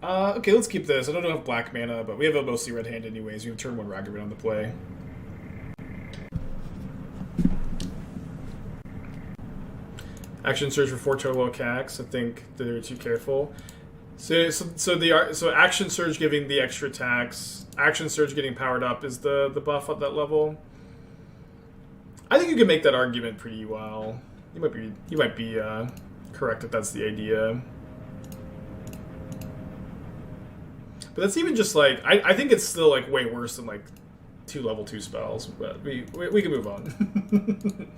Okay, let's keep this. I don't have black mana, but we have a mostly red hand anyways. We have turn 1 Ragavan on the play. Action Surge for 4 total attacks. I think they're too careful. So Action Surge giving the extra attacks. Action Surge getting powered up is the buff at that level. I think you can make that argument pretty well. You might be correct if that's the idea. But that's even just like I think it's still like way worse than like 2 level 2 spells. But we can move on.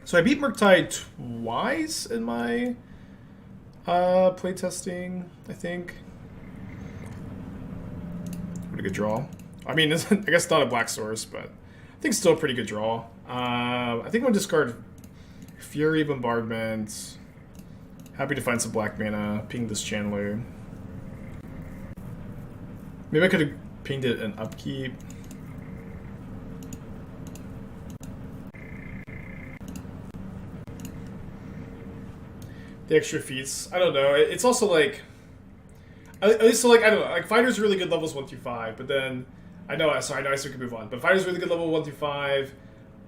So I beat Murktide twice in my playtesting, I think. Pretty good draw. I mean, I guess not a black source, but I think still a pretty good draw. I think I'm going to discard Fury Bombardment. Happy to find some black mana. Ping this Channeler. Maybe I could have pinged it in upkeep. The extra feats. I don't know. It's also like, at least so like I don't know. Like Fighter's really good levels 1 through 5, but then I know. Sorry, I still can move on. But Fighter's really good level 1 through 5,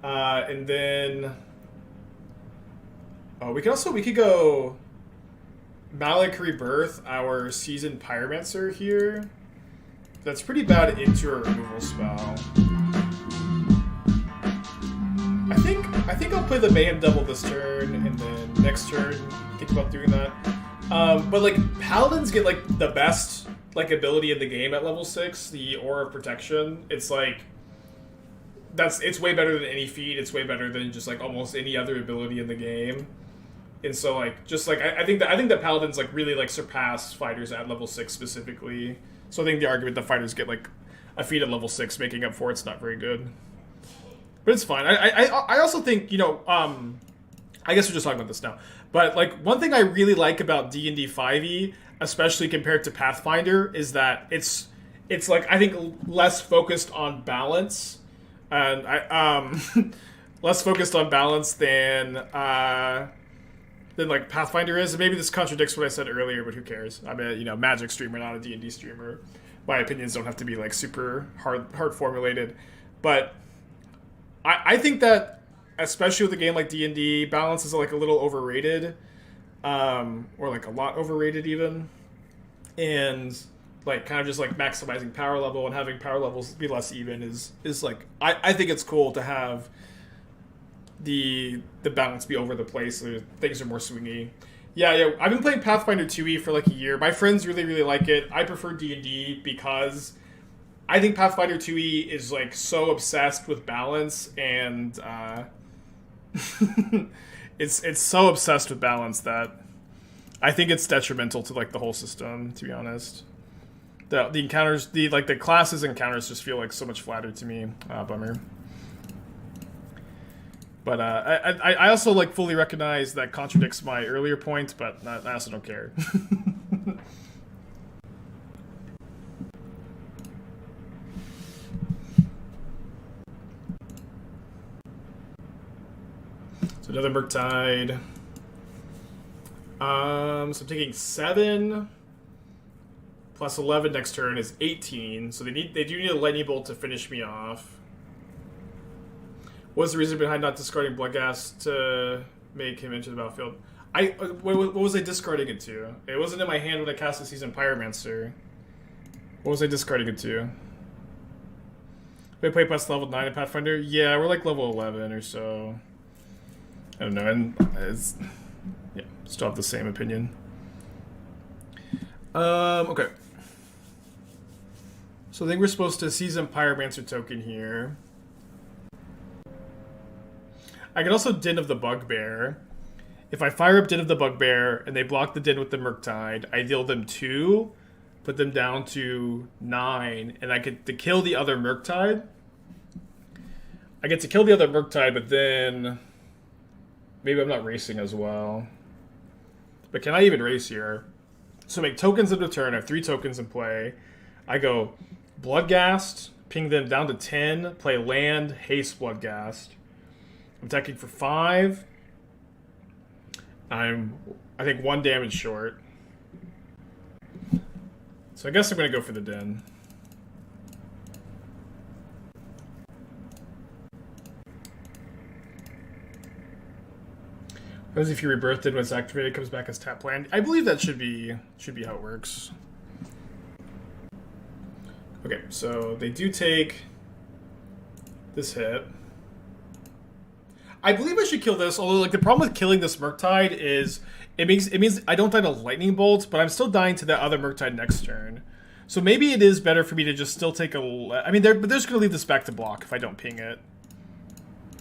and then we could go Malakir Rebirth, our Seasoned Pyromancer here. That's pretty bad into a removal spell. I think I'll play the Mayhem Devil this turn, and then next turn think about doing that. But like Paladins get like the best like ability in the game at level 6, the Aura of Protection. It's like it's way better than any feat. It's way better than just like almost any other ability in the game. And so like just like I think that Paladins like really like surpass Fighters at level 6 specifically. So I think the argument that Fighters get like a feat at level 6 making up for it's not very good. But it's fine. I also think, you know, I guess we're just talking about this now. But like one thing I really like about D&D 5e, especially compared to Pathfinder, is that it's like I think less focused on balance, and less focused on balance than like Pathfinder is. And maybe this contradicts what I said earlier, but who cares? I'm a Magic streamer, not a D&D streamer. My opinions don't have to be like super hard formulated, but I think that, especially with a game like D&D, balance is like a little overrated, or like a lot overrated even, and like kind of just like maximizing power level and having power levels be less even is like I think it's cool to have the balance be over the place so things are more swingy. Yeah, I've been playing Pathfinder 2e for like a year. My friends really like it. I prefer D&D because I think Pathfinder 2e is like so obsessed with balance, and it's so obsessed with balance that I think it's detrimental to like the whole system, to be honest. The encounters, the classes encounters just feel like so much flatter to me. Bummer. But I also like fully recognize that contradicts my earlier point, but I also don't care. So another Murktide. So I'm taking 7 plus 11 next turn is 18. So they do need a lightning bolt to finish me off. What's the reason behind not discarding Bloodghast to make him into the battlefield? What was I discarding it to? It wasn't in my hand when I cast the Seasoned Pyromancer. What was I discarding it to? We play past level 9 in Pathfinder? Yeah, we're like level 11 or so. I don't know, and still have the same opinion. Okay. So I think we're supposed to Seasoned Pyromancer token here. I can also Din of the Bugbear. If I fire up Din of the Bugbear and they block the Din with the Murktide, I deal them 2, put them down to 9, and I get to kill the other Murktide. I get to kill the other Murktide, but then maybe I'm not racing as well. But can I even race here? So make tokens into turn. I have 3 tokens in play. I go Bloodghast, ping them down to 10, play land, haste Bloodghast. I'm attacking for 5. I think 1 damage short. So I guess I'm going to go for the Den. What is if you rebirthed it when it's activated, it comes back as tap land? I believe that should be how it works. Okay, so they do take this hit. I believe I should kill this, although like the problem with killing this Murktide is it means I don't die to Lightning Bolt, but I'm still dying to that other Murktide next turn. So maybe it is better for me to just still take a... I mean, they're just going to leave this back to block if I don't ping it.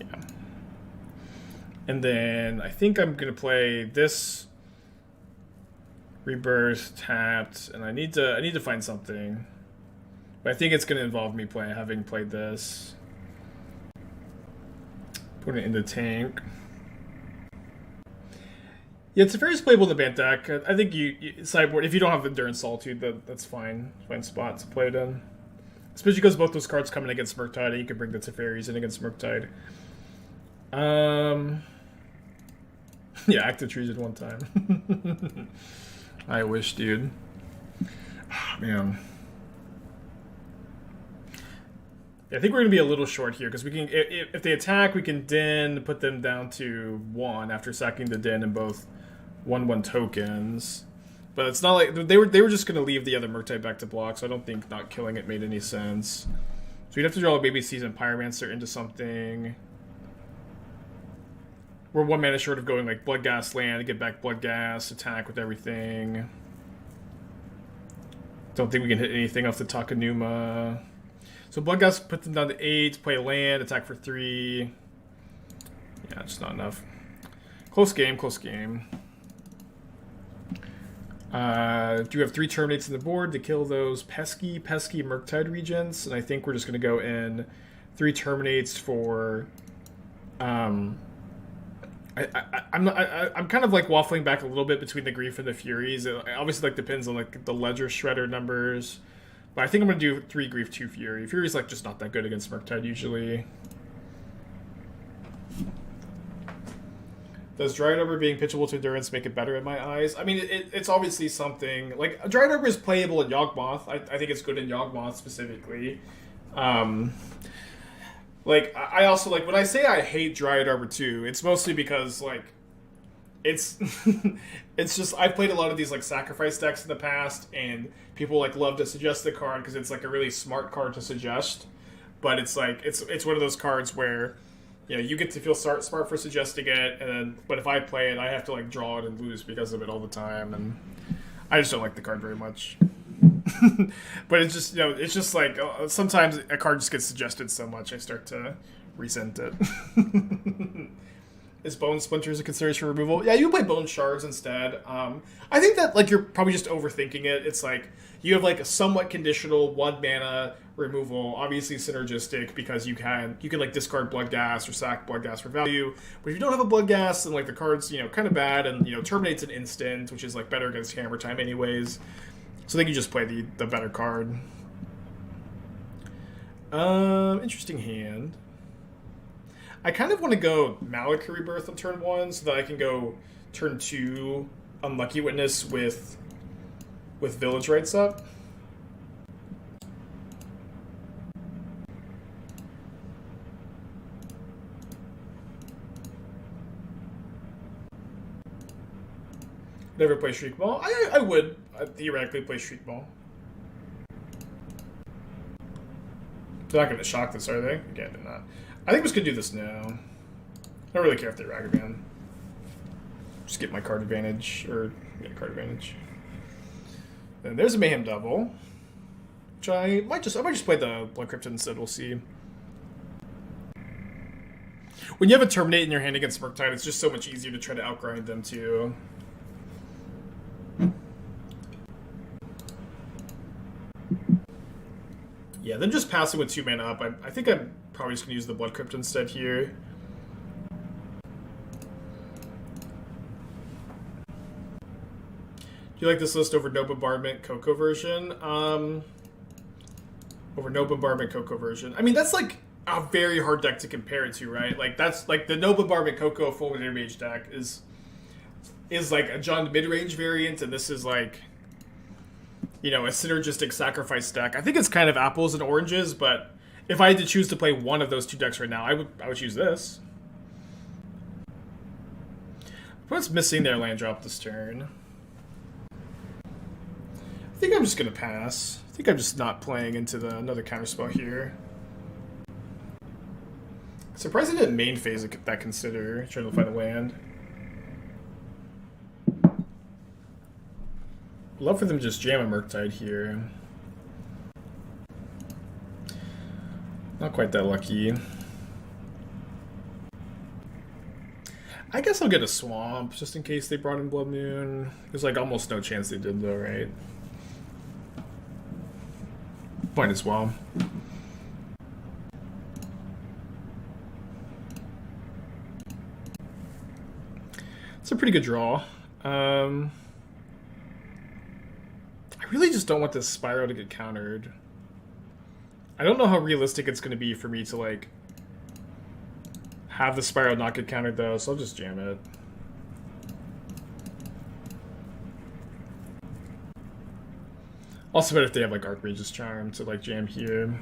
Yeah. And then I think I'm going to play this Rebirth tapped, and I need to find something. But I think it's going to involve me having played this. Put it in the tank. Yeah, it's very playable in the Bant deck. I think you sideboard, if you don't have Endurance Solitude, that's fine. Fine spot to play it in. Especially because both those cards come in against Murktide, and you can bring the Teferis in against Murktide. Yeah, active trees at one time. I wish, dude. Oh, man. I think we're going to be a little short here, because we can, if they attack, we can Den, put them down to 1 after sacking the Den in both 1/1 tokens. But it's not like, they were just going to leave the other Murktide back to block, so I don't think not killing it made any sense. So we'd have to draw maybe Seasoned Pyromancer into something. We're 1 mana short of going like Bloodghast land to get back Bloodghast, attack with everything. Don't think we can hit anything off the Takenuma. So Bloodghast put them down to 8, play a land, attack for 3. Yeah, just not enough. Close game, close game. Do you have 3 Terminates on the board to kill those pesky Murktide Regents? And I think we're just going to go in 3 Terminates for... I'm kind of like waffling back a little bit between the Grief and the Furies. It obviously like depends on like the Ledger Shredder numbers. But I think I'm going to do 3 Grief, 2 Fury. Fury's like just not that good against Murktide usually. Does Dryad Arbor being pitchable to Endurance make it better in my eyes? I mean, it's obviously something... Like, Dryad Arbor is playable in Yawgmoth. I think it's good in Yawgmoth specifically. Like, I also, like, when I say I hate Dryad Arbor 2, it's mostly because, like, it's... it's just... I've played a lot of these, like, sacrifice decks in the past, and people, like, love to suggest the card because it's, like, a really smart card to suggest. But it's, like, it's one of those cards where... You know, you get to feel smart for suggesting it, and then, but if I play it, I have to like draw it and lose because of it all the time, and I just don't like the card very much. But it's just, you know, it's just like sometimes a card just gets suggested so much I start to resent it. Is Bone Splinters a consideration for removal? Yeah, you can play Bone Shards instead. I think that like you're probably just overthinking it. It's like you have like a somewhat conditional 1 mana removal, obviously synergistic because you can like discard Bloodghast or sack Bloodghast for value. But if you don't have a Bloodghast, then like the card's, you know, kind of bad, and you know, Terminate's an instant, which is like better against Hammer Time anyways. So I think you just play the better card. Interesting hand. I kind of want to go Malakir Rebirth on turn 1 so that I can go turn 2 Unlucky Witness with Village Rites up. Never play Shriek Ball. I would theoretically play Shriek Ball. They're not going to shock this, are they? Again, they're not. I think I'm just going to do this now. I don't really care if they're Ragavan. Just get my card advantage, or yeah, card advantage. And there's a Mayhem Devil, which I might just play the Blood Crypt instead. We'll see. When you have a Terminate in your hand against Murktide, it's just so much easier to try to outgrind them too. Yeah, then just passing with 2 mana up. I think I'm probably just going to use the Blood Crypt instead here. Do you like this list over No Bombardment Coco version? Over No Bombardment Coco version. I mean, that's like a very hard deck to compare it to, right? Like, that's like the No Bombardment Coco full Winter Mage deck is is like a Jund mid-range variant, and this is like, you know, a synergistic sacrifice deck. I think it's kind of apples and oranges, but if I had to choose to play one of those two decks right now, I would choose this. What's missing their land drop this turn? I think I'm just gonna pass. I think I'm just not playing into another counterspell here. Surprised I didn't main phase that consider trying to find a land. Love for them to just jam a Murktide here. Not quite that lucky. I guess I'll get a Swamp just in case they brought in Blood Moon. There's like almost no chance they did though, right? Might as well. It's a pretty good draw. I really just don't want this Spiral to get countered. I don't know how realistic it's going to be for me to like have the Spiral not get countered though, so I'll just jam it. Also better if they have like Archmage's Charm to like jam here.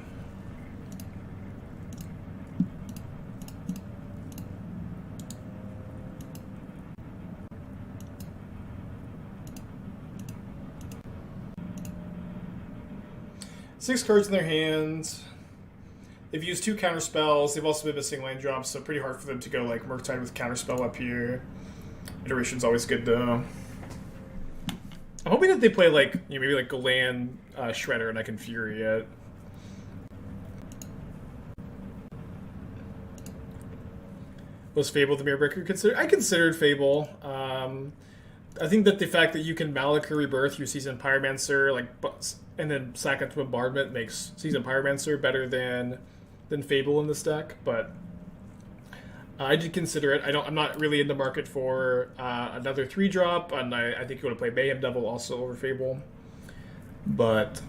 Six cards in their hands. They've used 2 counter spells. They've also been missing land drops, so pretty hard for them to go like Murktide with counterspell up here. Iteration's always good though. I'm hoping that they play like, you know, maybe like Golan Shredder and I can Fury it. Was Fable the Mirror Breaker considered? I considered Fable. I think that the fact that you can Malakir Rebirth your Seasoned Pyromancer, like, and then sack into Bombardment makes Seasoned Pyromancer better than Fable in this deck. But I did consider it. I'm not really in the market for another 3-drop, and I think you want to play Mayhem Devil also over Fable. But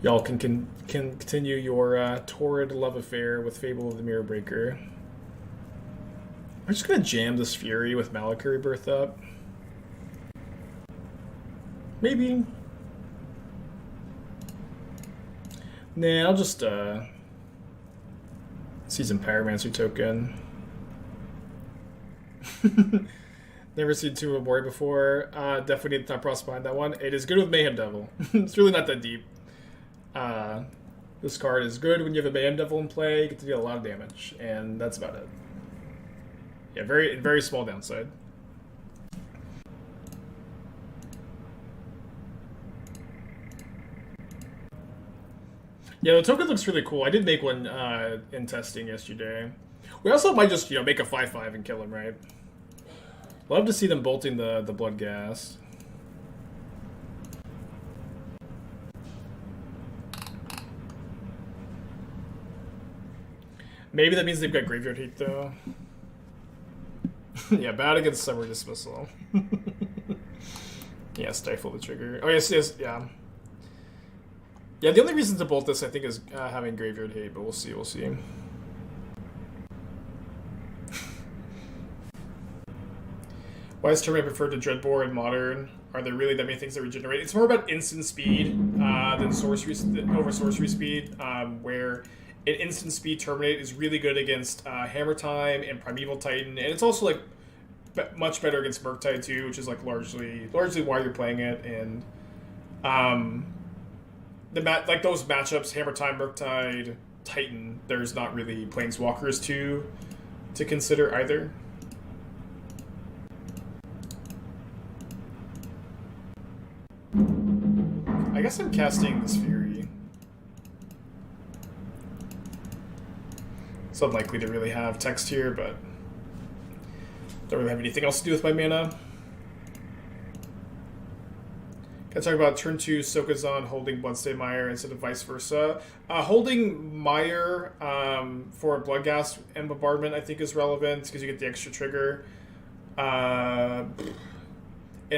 y'all can continue your torrid love affair with Fable of the Mirror Breaker. I'm just gonna jam this Fury with Malakir Rebirth up. Maybe. Nah, I'll just Seasoned Pyromancer token. Never seen Tomb of Urami before. Definitely need the thought process behind that one. It is good with Mayhem Devil. It's really not that deep. This card is good when you have a Mayhem Devil in play. You get to deal a lot of damage, and that's about it. Yeah, very small downside. Yeah, the token looks really cool. I did make one in testing yesterday. We also might just, you know, make a 5/5 and kill him, right? Love to see them bolting the Bloodghast. Maybe that means they've got Graveyard Hate, though. Yeah, bad against Summer Dismissal. Yeah, Stifle the Trigger. Oh, yes, yeah. Yeah, the only reason to bolt this, I think, is having Graveyard Hate, but we'll see. Why is Terminator preferred to Dreadbore in Modern? Are there really that many things that regenerate? It's more about instant speed than sorcery over sorcery speed, where an instant speed Terminate is really good against Hammer Time and Primeval Titan, and it's also like much better against Murktide too, which is like largely why you're playing it. And like those matchups, Hammer Time, Murktide, Titan, there's not really Planeswalkers to consider either. I guess I'm casting this Fury. It's unlikely to really have text here, but don't really have anything else to do with my mana. Can I talk about turn 2 Sokenzan holding Bloodstained Mire instead of vice versa? Holding Mire for Bloodghast and Bombardment I think is relevant because you get the extra trigger. And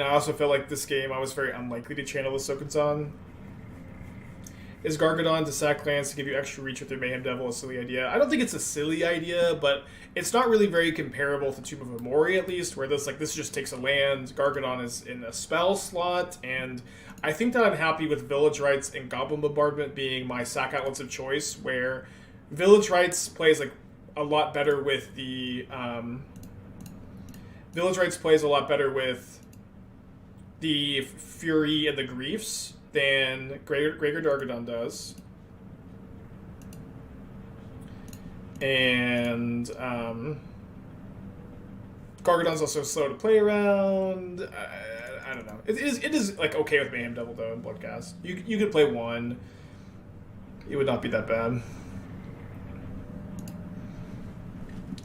I also felt like this game I was very unlikely to channel the Sokenzan. is Gargadon to sack lands to give you extra reach with your Mayhem Devil a silly idea? I don't think it's a silly idea, but it's not really very comparable to Tomb of Urami, at least, where this just takes a land, Gargadon is in a spell slot, and I think that I'm happy with Village Rites and Goblin Bombardment being my sack outlets of choice, where Village Rites plays like a lot better with the Village Rites plays a lot better with the Fury and the Griefs than Gregor Dargadon does. And Gargadon's also slow to play around. I don't know. It is like okay with Mayhem Devil though in Bloodghast. You could play one. It would not be that bad.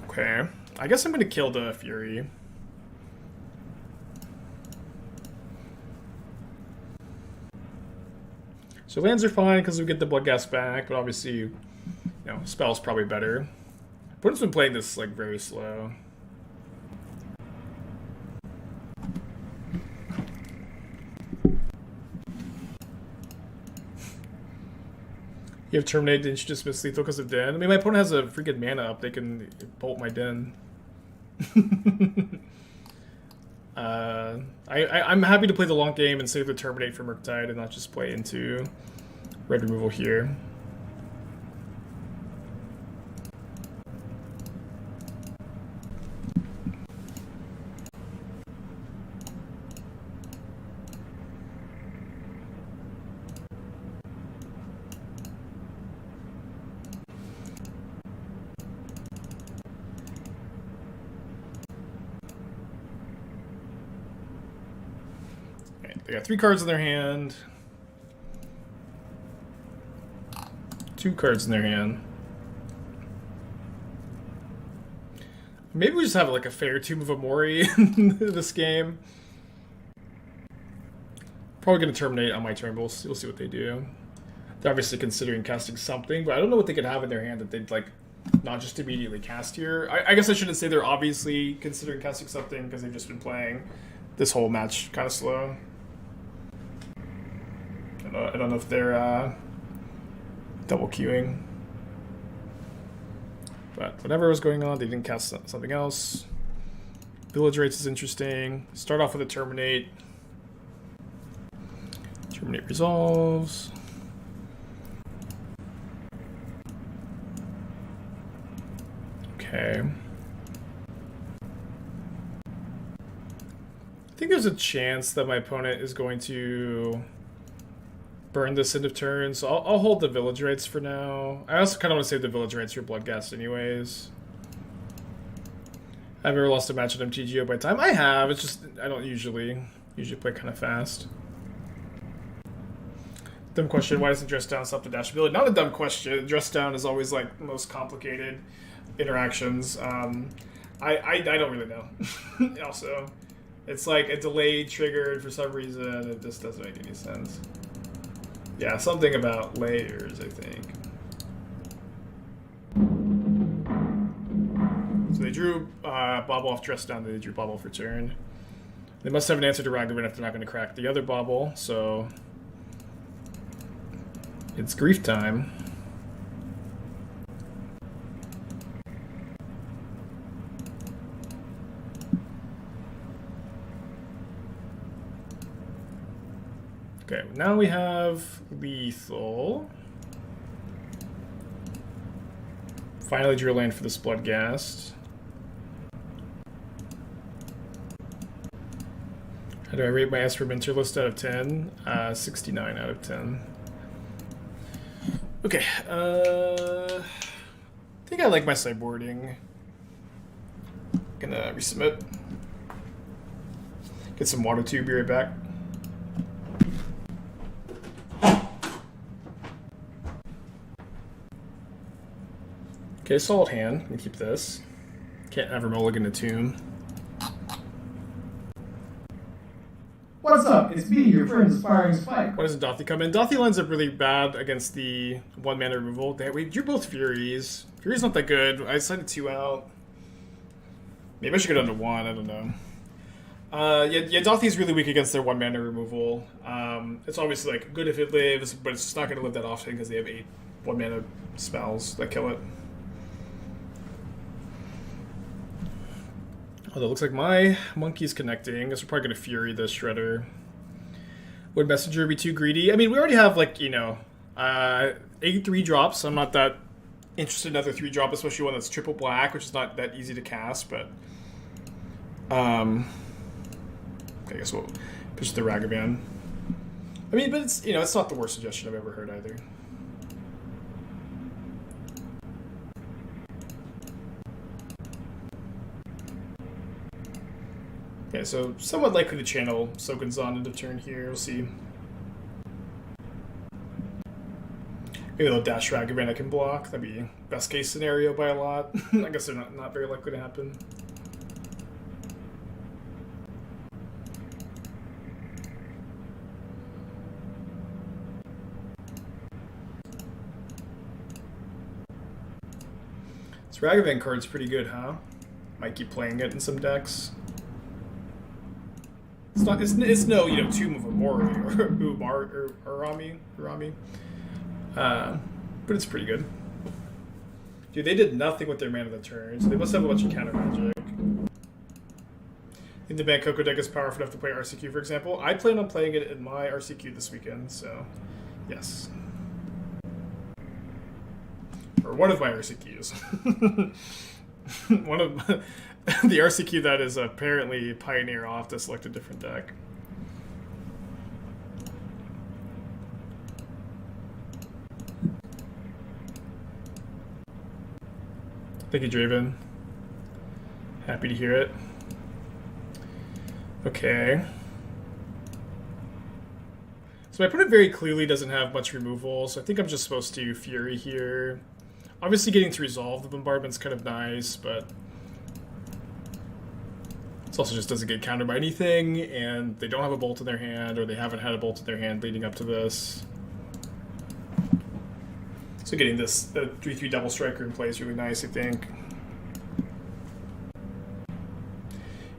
Okay. I guess I'm gonna kill the Fury. So lands are fine because we get the Bloodghast back, but obviously, you know, spell's probably better. Opponent's been playing this like very slow. You have Terminate, didn't you just miss lethal because of Den? I mean, my opponent has a freaking mana up. They can bolt my Den. I'm happy to play the long game and save the Terminate for Murktide and not just play into red removal here. They got 3 cards in their hand. 2 cards in their hand. Maybe we just have like a fair Tomb of Urami in this game. Probably going to terminate on my turn, but we'll see what they do. They're obviously considering casting something, but I don't know what they could have in their hand that they'd like not just immediately cast here. I guess I shouldn't say they're obviously considering casting something because they've just been playing this whole match kind of slow. I don't know if they're double queuing. But whatever was going on, they didn't cast something else. Village Rites is interesting. Start off with a Terminate. Terminate resolves. Okay. I think there's a chance that my opponent is going to burn this end of turn, so I'll hold the Village Rites for now. I also kind of want to save the Village Rites for Bloodghast anyways. I've never lost a match at MTGO by time. I have, it's just I don't usually play kind of fast. Dumb question, why doesn't dress down stop the dash ability? Not a dumb question. Dress down is always like the most complicated interactions. I don't really know. Also, it's like a delay triggered for some reason. It just doesn't make any sense. Yeah, something about layers, I think. So they drew Bobble off Dress Down, they drew Bobble for turn. They must have an answer to Ragavan if they're not going to crack the other Bobble, so it's grief time. Okay, now we have lethal. Finally drew a land for this Bloodghast. How do I rate my Esper Minter list out of 10? 69 out of 10. Okay, I think I like my sideboarding. Gonna resubmit. Get some water tube, be right back. Okay, solid hand. I'm gonna keep this. Can't ever mulligan a Tomb. What's up? It's me, your friend Aspiring Spike. Why doesn't Dauthi come in? Dauthi lines up really bad against the 1-mana removal. We drew both Furies. Fury's not that good. I decided 2 out. Maybe I should go down to 1, I don't know. Yeah, Dauthi's really weak against their 1 mana removal. It's obviously like good if it lives, but it's just not going to live that often because they have 8 1 mana spells that kill it. Although it looks like my monkey's connecting. I guess we're probably going to Fury the Shredder. Would Messenger be too greedy? I mean, we already have, like, 8 3-drops, so I'm not that interested in another 3-drop, especially one that's triple black, which is not that easy to cast, but... I guess we'll push the Ragavan. I mean, but it's, it's not the worst suggestion I've ever heard either. Okay, so somewhat likely to channel Sokenzan into turn here. We'll see. Maybe they'll dash Ragavan I can block. That'd be best case scenario by a lot. I guess they're not very likely to happen. This Ragavan card's pretty good, huh? Might keep playing it in some decks. It's no Tomb of Urami, but it's pretty good. Dude, they did nothing with their mana that turn, so they must have a bunch of counter magic. I think the Ban Coco deck is powerful enough to play RCQ, for example. I plan on playing it in my RCQ this weekend, so yes. Or one of my RCQs. One of the RCQ that is apparently Pioneer off to select a different deck. Thank you, Draven. Happy to hear it. Okay. So my opponent very clearly doesn't have much removal, so I think I'm just supposed to Fury here. Obviously getting to resolve the bombardment's kind of nice, but this also just doesn't get countered by anything, and they don't have a bolt in their hand, or they haven't had a bolt in their hand leading up to this. So getting this 3/3 double striker in play is really nice, I think.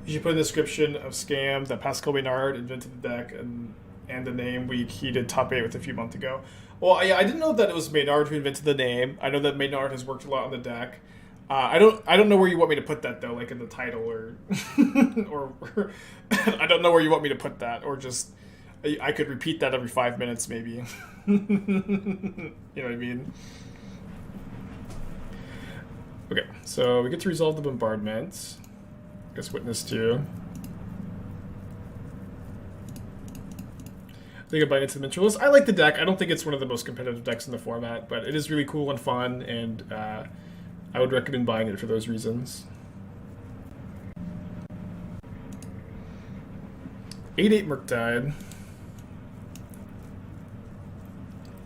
You should put in the description of Scam that Pascal Maynard invented the deck and the name he did top 8 with a few months ago. Well, yeah, I didn't know that it was Maynard who invented the name. I know that Maynard has worked a lot on the deck. I don't know where you want me to put that though, like in the title or or I don't know where you want me to put that, or just I could repeat that every 5 minutes maybe. You know what I mean? Okay, so we get to resolve the bombardment. I guess Witness 2. I think about into the Mentalist. I like the deck. I don't think it's one of the most competitive decks in the format, but it is really cool and fun, and I would recommend buying it for those reasons. 8/8 Murktide.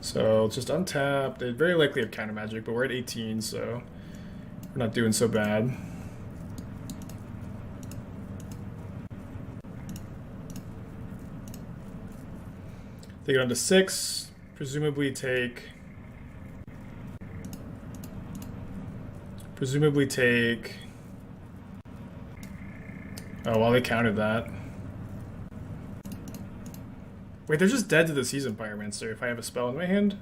So just untap. They very likely have counter magic, but we're at 18, so we're not doing so bad. They get on to 6, presumably take... Oh, well, they countered that. Wait, they're just dead to the Seasoned Pyromancer if I have a spell in my hand?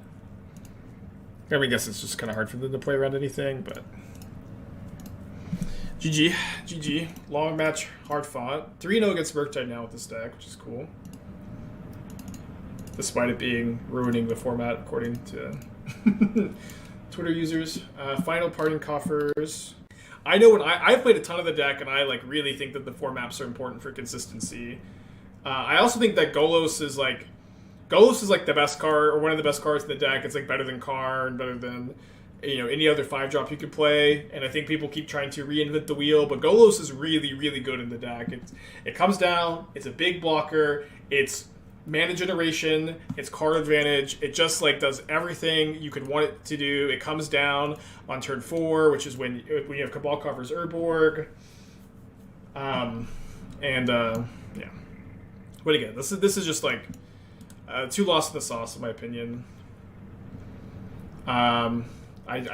I mean, I guess it's just kind of hard for them to play around anything, but... GG. Long match, hard fought. 3-0 against Murktide now with this deck, which is cool. Despite it being ruining the format according to Twitter users. Final parting coffers. I know when I've played a ton of the deck, and I really think that the 4 maps are important for consistency. I also think that Golos is the best card, or one of the best cards in the deck. It's better than Karn, better than any other 5-drop you could play. And I think people keep trying to reinvent the wheel, but Golos is really, really good in the deck. It comes down. It's a big blocker. It's mana generation, it's card advantage, it just does everything you could want it to do. It comes down on turn 4, which is when you have Cabal covers Urborg. Yeah. But again, this is just too lost in the sauce in my opinion. I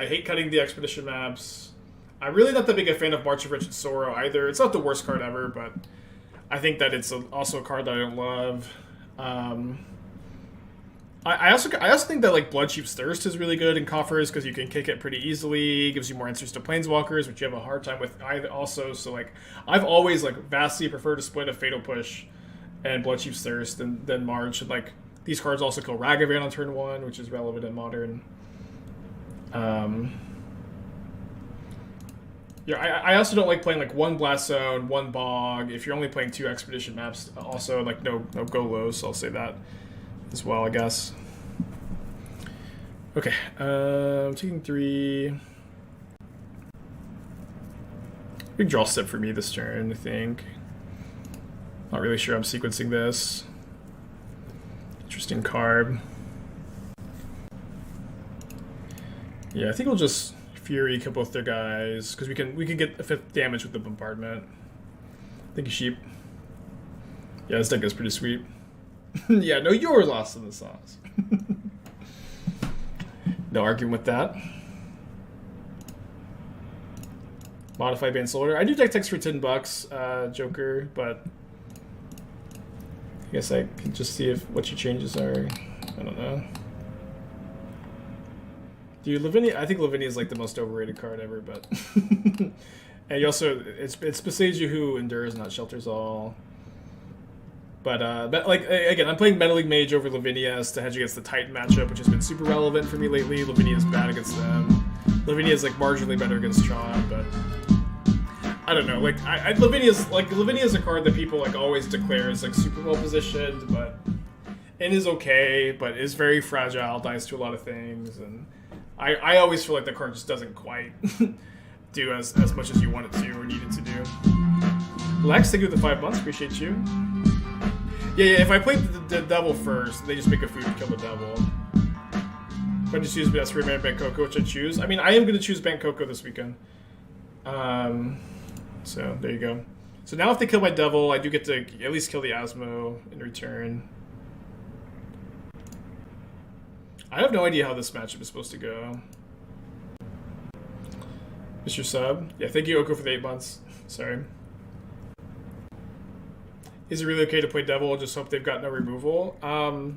hate cutting the expedition maps. I'm really not that big a fan of March of Wretched Sorrow either. It's not the worst card ever, but I think that it's also a card that I don't love. I also think that like Bloodchief's Thirst is really good in coffers because you can kick it pretty easily. It gives you more answers to Planeswalkers, which you have a hard time with also. So like I've always like vastly preferred to split a Fatal Push and Bloodchief's Thirst than March. And like these cards also kill Ragavan on turn 1, which is relevant in Modern. Yeah, I also don't like playing like 1 Blast Zone, 1 Bog. If you're only playing 2 Expedition maps, also like no go low, so I'll say that as well, I guess. Okay, taking 3. Big draw step for me this turn, I think. Not really sure I'm sequencing this. Interesting card. Yeah, I think we'll just Fury kill both their guys because we can get a 5th damage with the bombardment. Thank you, sheep. Yeah, this deck is pretty sweet. Yeah, no, you're lost in the sauce. No arguing with that. Modify Bane Soldier. I do deck text for $10, Joker, but I guess I can just see what your changes are. I don't know. Dude, Lavinia, I think Lavinia is like the most overrated card ever, but and you also it's Besage who endures, not shelters all. But like again, I'm playing Meddling Mage over Lavinia's to hedge against the Titan matchup, which has been super relevant for me lately. Lavinia's bad against them. Lavinia's like marginally better against Tron, but I don't know. Like Lavinia's a card that people like always declare as like super well positioned, but it is okay, but is very fragile, dies to a lot of things, and I always feel like the card just doesn't quite do as much as you want it to or need it to do. Lex, thank you for the 5 months. Appreciate you. Yeah, if I played the devil first, they just make a food and kill the devil. If I just use best Remand Bank Coco, which I choose. I mean, I am going to choose Bank Coco this weekend. So, there you go. So now if they kill my devil, I do get to at least kill the Asmo in return. I have no idea how this matchup is supposed to go. Mr. Sub. Yeah, thank you, Oko, for the 8 months. Sorry. Is it really okay to play Devil and just hope they've got no removal? I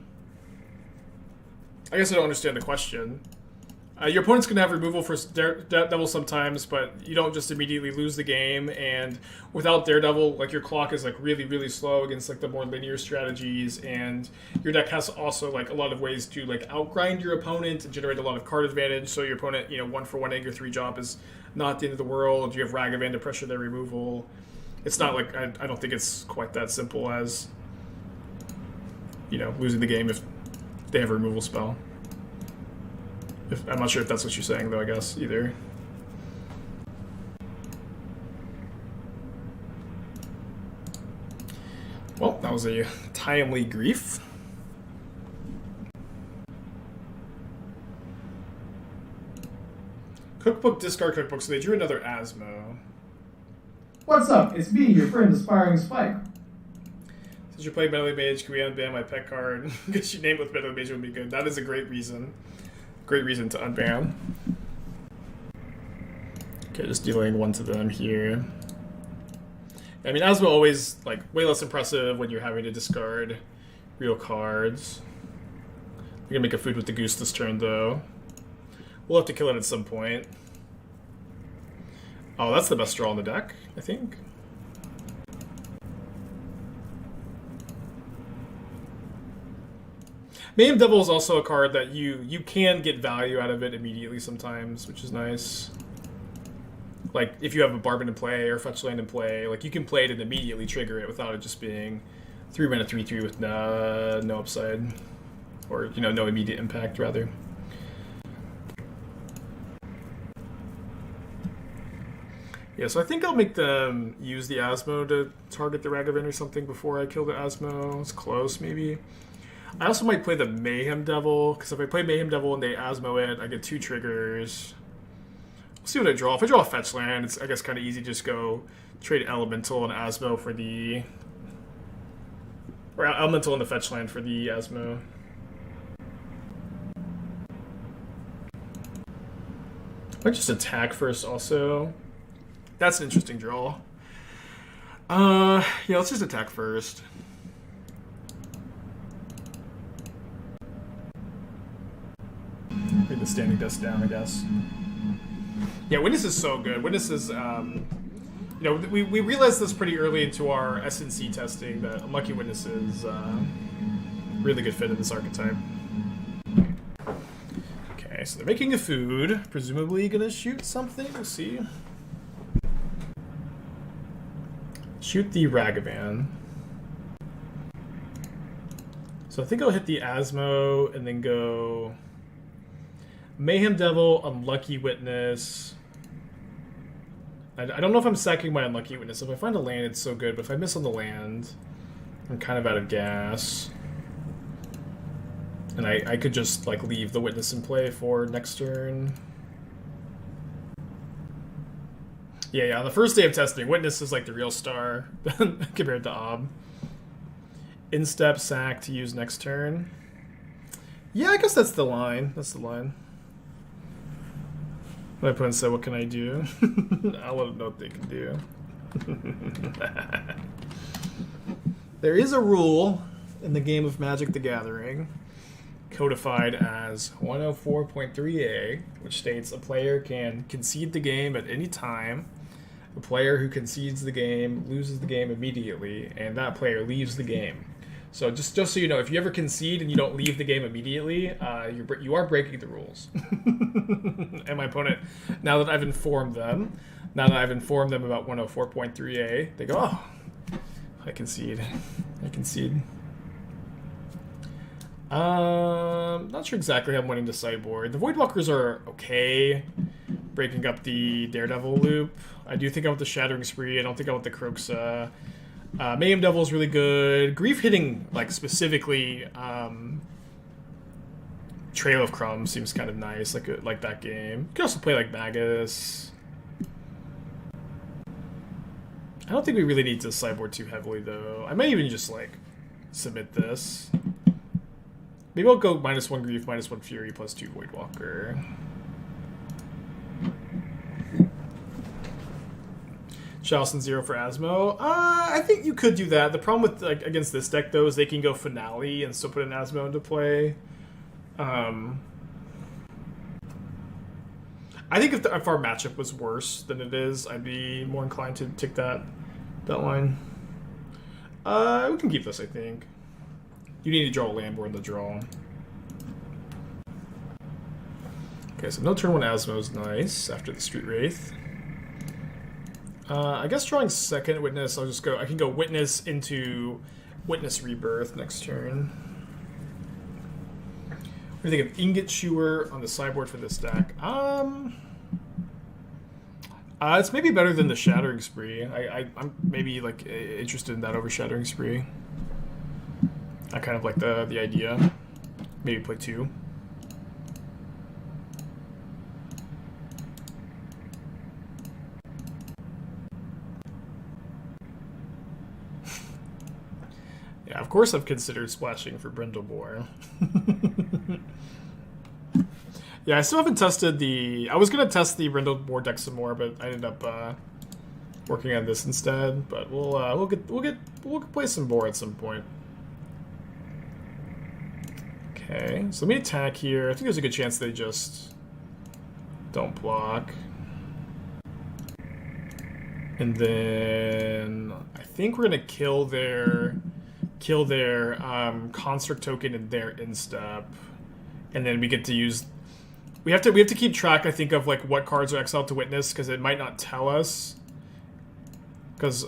guess I don't understand the question. Your opponent's going to have removal for Daredevil sometimes, but you don't just immediately lose the game, and without Daredevil, like, your clock is, like, really, really slow against, like, the more linear strategies, and your deck has also, like, a lot of ways to, like, outgrind your opponent and generate a lot of card advantage, so your opponent, you know, 1-for-1 Anger 3 drop is not the end of the world. You have Ragavan to pressure their removal. It's not, like, I don't think it's quite that simple as, you know, losing the game if they have a removal spell. I'm not sure if that's what you're saying, though, I guess, either. Well, that was a timely grief. Cookbook, discard cookbook, so they drew another Asmo. What's up? It's me, your friend, Aspiring Spike. Since you're playing Meddling Mage, can we unban my pet card? Because your name with Meddling Mage would be good. That is a great reason. Great reason to unban. Okay, just dealing one to them here. I mean, Asmo always, like, way less impressive when you're having to discard real cards. We're gonna make a food with the goose this turn, though. We'll have to kill it at some point. Oh, that's the best draw on the deck, I think. Mayhem Devil is also a card that you can get value out of it immediately sometimes, which is nice. Like, if you have a Bombardment in play or Fetch Land in play, like, you can play it and immediately trigger it without it just being 3-mana 3/3 with no upside. Or, you know, no immediate impact, rather. Yeah, so I think I'll make them use the Asmo to target the Ragavan or something before I kill the Asmo. It's close, maybe. I also might play the Mayhem Devil, because if I play Mayhem Devil and they Asmo it, I get 2 triggers. We'll see what I draw. If I draw a Fetch Land, it's, I guess, kind of easy to just go trade Elemental and Asmo for the... Or Elemental and the Fetch Land for the Asmo. I might just attack first also. That's an interesting draw. Yeah, let's just attack first. Bring the standing desk down, I guess. Yeah, Witness is so good. Witness is, you know, we realized this pretty early into our SNC testing that Unlucky Witness is really good fit in this archetype. Okay, so they're making a food. Presumably gonna shoot something. We'll see. Shoot the Ragavan. So I think I'll hit the Asmo and then go Mayhem Devil, Unlucky Witness. I don't know if I'm sacking my Unlucky Witness. If I find a land, it's so good, but if I miss on the land, I'm kind of out of gas. And I could just like leave the Witness in play for next turn. Yeah, on the first day of testing, Witness is like the real star compared to Ob. Instep, sack to use next turn. Yeah, I guess that's the line. That's the line. My opponent said, what can I do? I'll let them know what they can do. There is a rule in the game of Magic the Gathering, codified as 104.3a, which states a player can concede the game at any time. The player who concedes the game loses the game immediately, and that player leaves the game. So just so you know, if you ever concede and you don't leave the game immediately, you are breaking the rules. And my opponent, now that I've informed them about 104.3a, they go, oh, I concede. Not sure exactly how I'm winning the sideboard. The Voidwalkers are okay, breaking up the Daredevil loop. I do think I want the Shattering Spree. I don't think I want the Kroxa. Mayhem Devil is really good. Grief hitting, like, specifically, Trail of Crumbs seems kind of nice, like that game. You can also play, like, Magus. I don't think we really need to sideboard too heavily, though. I might even just, like, submit this. Maybe I'll go -1 Grief, -1 Fury, +2 Voidwalker. Chalice and 0 for Asmo. I think you could do that. The problem with against this deck, though, is they can go Finale and still put an Asmo into play. I think if our matchup was worse than it is, I'd be more inclined to take that line. We can keep this, I think. You need to draw a land board in the draw. Okay, so no turn 1 Asmo is nice after the Street Wraith. I guess drawing second Witness, I can go Witness into Witness Rebirth next turn. What do you think of Ingot Chewer on the sideboard for this deck? It's maybe better than the Shattering Spree. I'm maybe like interested in that over Shattering Spree. I kind of like the idea. Maybe play 2. Yeah, of course I've considered splashing for Brindlebore. Yeah, I still haven't tested the... I was going to test the Brindlebore deck some more, but I ended up working on this instead. But we'll play some board at some point. Okay, so let me attack here. I think there's a good chance they just don't block. And then I think we're going to kill their construct token in their instep, and then we get to use. We have to keep track, I think, of like what cards are exiled to Witness, because it might not tell us. Because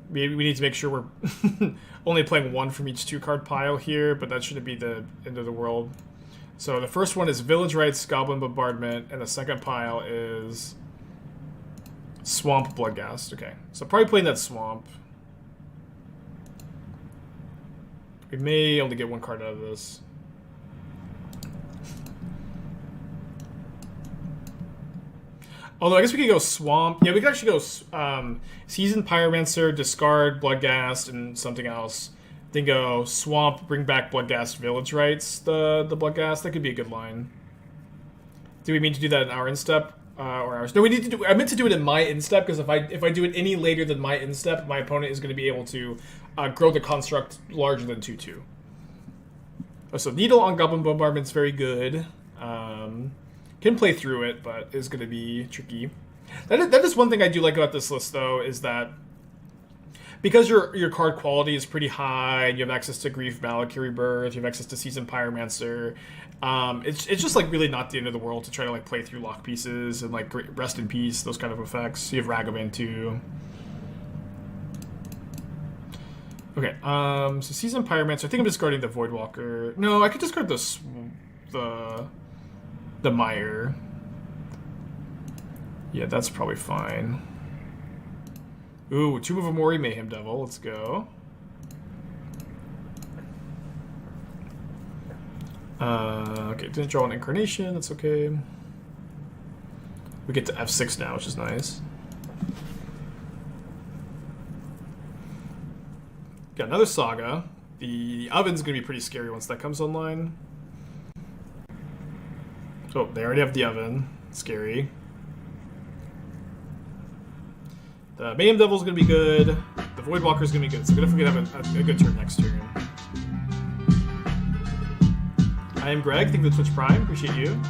we need to make sure we're only playing 1 from each 2-card pile here, but that shouldn't be the end of the world. So the first one is Village Rites, Goblin Bombardment, and the second pile is Swamp Bloodghast. Okay, so probably playing that Swamp. We may only get 1 card out of this. Although I guess we could go Swamp. Yeah, we could actually go Seasoned Pyromancer, discard Bloodghast and something else. Then go Swamp, bring back Bloodghast, Village Rites, the Bloodghast. That could be a good line. Do we mean to do that in our instep? or hours. No, we need to do. I meant to do it in my instep because if I do it any later than my instep, my opponent is going to be able to grow the construct larger than 2/2. Oh, so Needle on Goblin Bombardment is very good. Can play through it, but is going to be tricky. That is one thing I do like about this list, though, is that because your card quality is pretty high, and you have access to Grief, Malakir, Rebirth, you have access to Seasoned Pyromancer. It's just like really not the end of the world to try to like play through lock pieces and like Rest in Peace, those kind of effects. You have Ragavan too. Okay, so Seasoned Pyromancer. I think I'm discarding the Voidwalker. No, I could discard the Mire. Yeah, that's probably fine. Ooh, Tomb of Urami, Mayhem Devil. Let's go. Okay, didn't draw an Incarnation. That's okay. We get to F6 now, which is nice. Got another Saga. The Oven's going to be pretty scary once that comes online. Oh, they already have the Oven. Scary. The Mayhem Devil's going to be good. The Voidwalker's going to be good. So we're definitely going to have a good turn next turn. I am Greg. Thank you for the Twitch Prime. Appreciate you.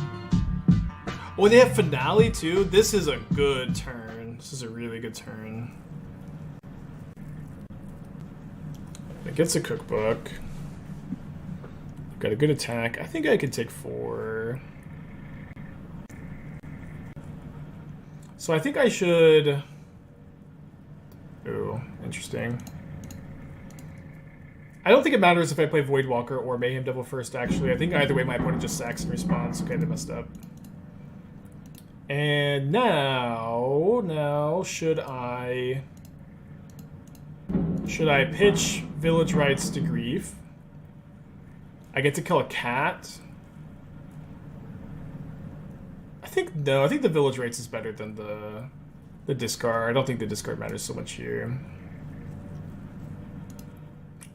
Oh, they have Finale too? This is a good turn. This is a really good turn. It gets a cookbook. Got a good attack. I think I could take 4. So I think I should... Ooh, interesting. I don't think it matters if I play Voidwalker or Mayhem Devil first, actually. I think either way my opponent just sacks in response. Okay, they messed up. And now should I pitch Village Rites to Grief? I get to kill a cat. I think the Village Rites is better than the discard. I don't think the discard matters so much here.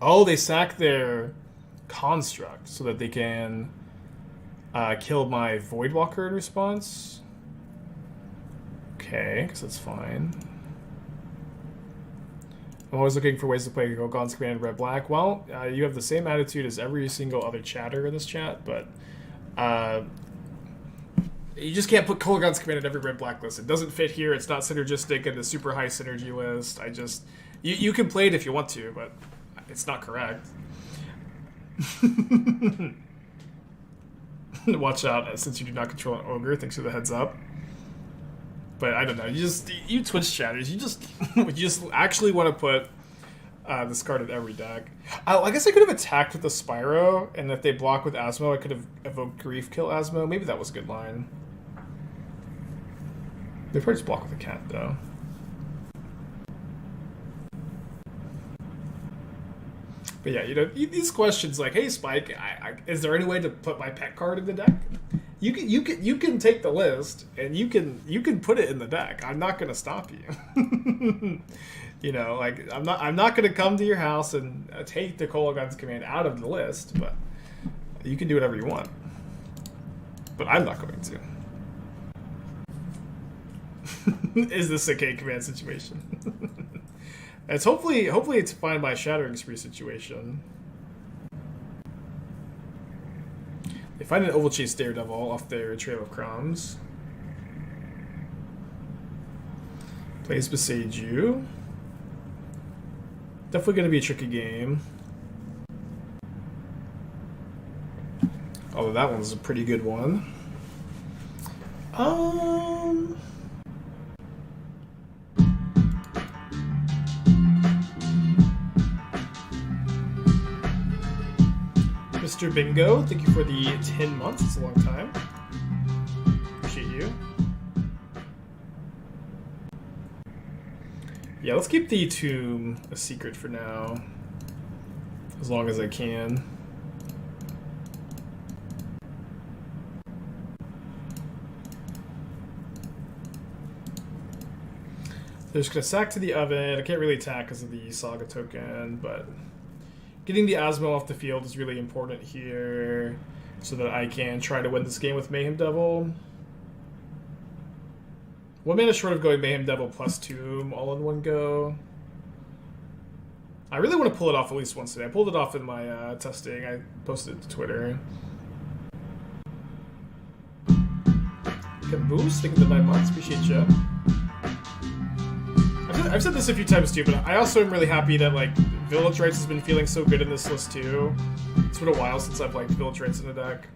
Oh, they sack their construct so that they can kill my Voidwalker in response. Okay, because that's fine. I'm always looking for ways to play Kolaghan's Command red-black. Well, you have the same attitude as every single other chatter in this chat, but you just can't put Kolaghan's Command in every red-black list. It doesn't fit here. It's not synergistic in the super high synergy list. You can play it if you want to, but it's not correct. Watch out, since you do not control an ogre. Thanks for the heads up. But I don't know. You Twitch chatters. You just actually want to put this card in every deck. I guess I could have attacked with the Spyro, and if they block with Asmo, I could have evoked Grief, kill Asmo. Maybe that was a good line. They probably just block with a cat, though. But yeah, these questions like, hey Spike, is there any way to put my pet card in the deck? You can take the list and you can put it in the deck. I'm not gonna stop you. Like I'm not gonna come to your house and take the Kolaghan's Command out of the list, but you can do whatever you want. But I'm not going to. Is this a K command situation? It's hopefully it's fine by Shattering Spree situation. They find an Ovalchase Daredevil off their Trail of Crumbs. Plays Beseiju. Definitely going to be a tricky game. Although that one's a pretty good one. Mr. Bingo, thank you for the 10 months. It's a long time. Appreciate you. Yeah, let's keep the tomb a secret for now. As long as I can. They're just going to sack to the oven. I can't really attack because of the Saga token, but getting the Asmo off the field is really important here so that I can try to win this game with Mayhem Devil. 1 mana short of going Mayhem Devil plus Tomb all in one go. I really want to pull it off at least once today. I pulled it off in my testing. I posted it to Twitter. Caboose, thank you for the 9 months. Appreciate you. I've said this a few times too, but I also am really happy that like Village Rites has been feeling so good in this list too. It's been a while since I've liked Village Rites in a deck.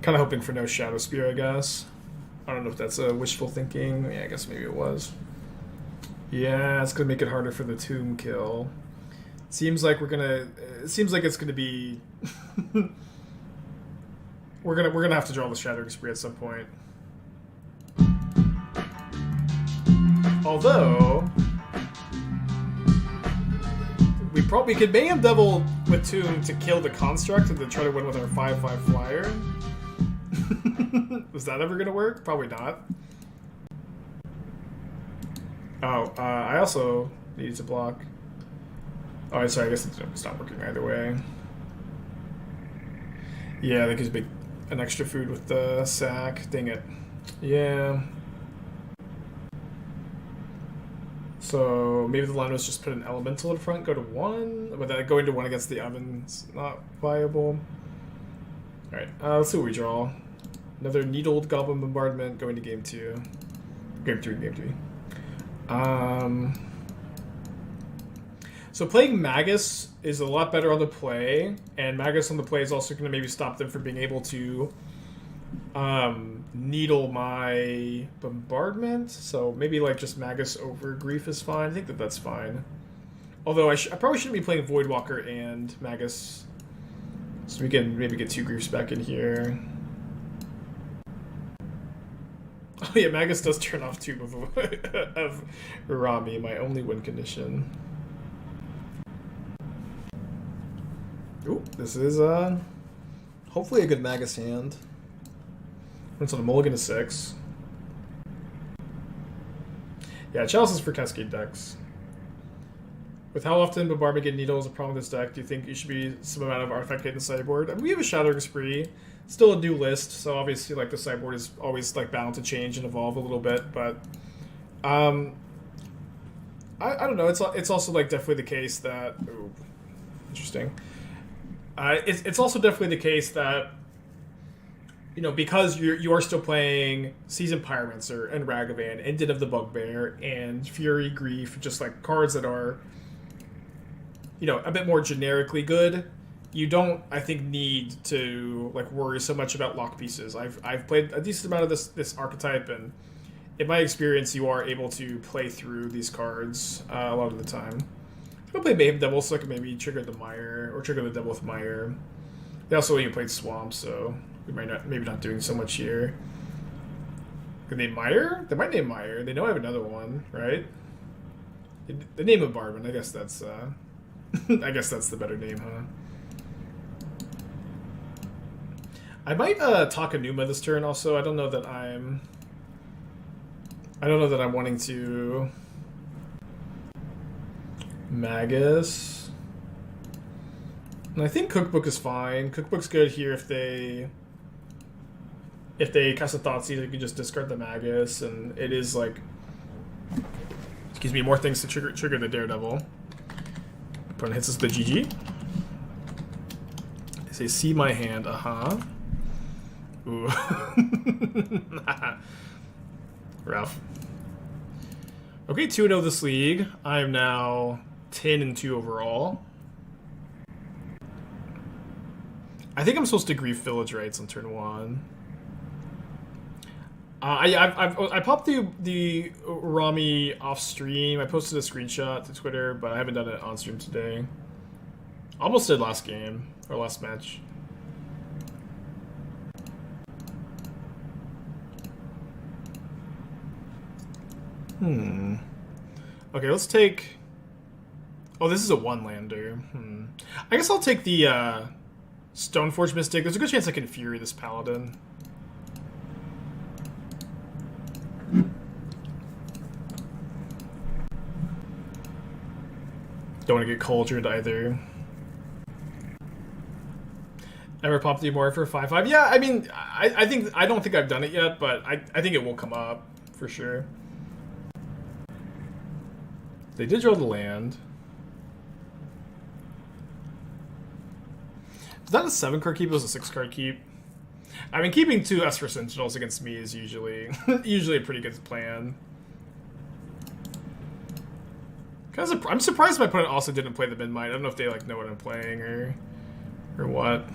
Kind of hoping for no Shadow Spear, I guess. I don't know if that's a wishful thinking. Yeah, I guess maybe it was. Yeah, it's gonna make it harder for the Tomb kill. Seems like we're gonna. It seems like it's gonna be. we're gonna have to draw the Shattering Spree at some point. Although we could Mayhem Devil with Tomb to kill the construct and then try to win with our 5/5 flyer. Was that ever gonna work? Probably not. Oh, I also needed to block. Oh, sorry, I guess it's not working either way. Yeah, that gives me an extra food with the sack. Dang it. Yeah. So maybe the line was just put an elemental in front, go to 1, but then going to 1 against the oven's not viable. Alright, let's see what we draw. Another Needled Goblin Bombardment going to game 2. Game 3. So playing Magus is a lot better on the play, and Magus on the play is also going to maybe stop them from being able to needle my bombardment. So maybe like just Magus over Grief is fine. I think that's fine. Although I probably shouldn't be playing Voidwalker and Magus, so we can maybe get 2 Griefs back in here. Oh yeah, Magus does turn off Tomb of Urami, my only win condition. Ooh, this is hopefully a good Magus hand. Runs on a mulligan to 6. Yeah, Chalice is for Cascade decks. With how often Bombardment get Needle is a problem with this deck, do you think you should be some amount of Artifact hit in the sideboard? I mean, we have a Shattering Spree. Still a new list, so obviously like the sideboard is always like bound to change and evolve a little bit, but I don't know. It's also like definitely the case that interesting. It's also definitely the case that, you know, because you are still playing Seasoned Pyromancer and Ragavan and Den of the Bugbear and Fury, Grief, just like cards that are, you know, a bit more generically good. You don't, I think, need to like worry so much about lock pieces. I've played a decent amount of this archetype, and in my experience, you are able to play through these cards a lot of the time. I'll play Mayhem Devil, so I can maybe trigger the Mire or trigger the Devil with Mire. They also even played Swamp, so we maybe not doing so much here. Could they name Mire? They might name Mire. They know I have another one, right? The name of Bombardment. I guess that's I guess that's the better name, huh? I might Takenuma this turn also. I don't know that I'm wanting to Magus. And I think Cookbook is fine. Cookbook's good here if they cast a Thoughtseize, you can just discard the Magus, and it is like, excuse me, more things to trigger the Daredevil. Opponent hits us with the GG. They say, see my hand, Ooh. Rough. Okay, 2-0 this league. I am now 10-2 overall. I think I'm supposed to Grief Village Rites on turn 1. I popped the Urami off stream. I posted a screenshot to Twitter, but I haven't done it on stream today. Almost did last game or last match. Okay, let's take. Oh, this is a 1-lander. I guess I'll take the Stoneforge Mystic. There's a good chance I can Fury this Paladin. Don't want to get Cauldroned either. Ever popped you more for 5/5? Yeah, I mean, I don't think I've done it yet, but I think it will come up for sure. They did draw the land. Is that a 7-card keep? It was a 6-card keep. I mean, keeping 2 Esper Sentinels against me is usually a pretty good plan. I'm surprised my opponent also didn't play the mid-mine. I don't know if they like know what I'm playing or what.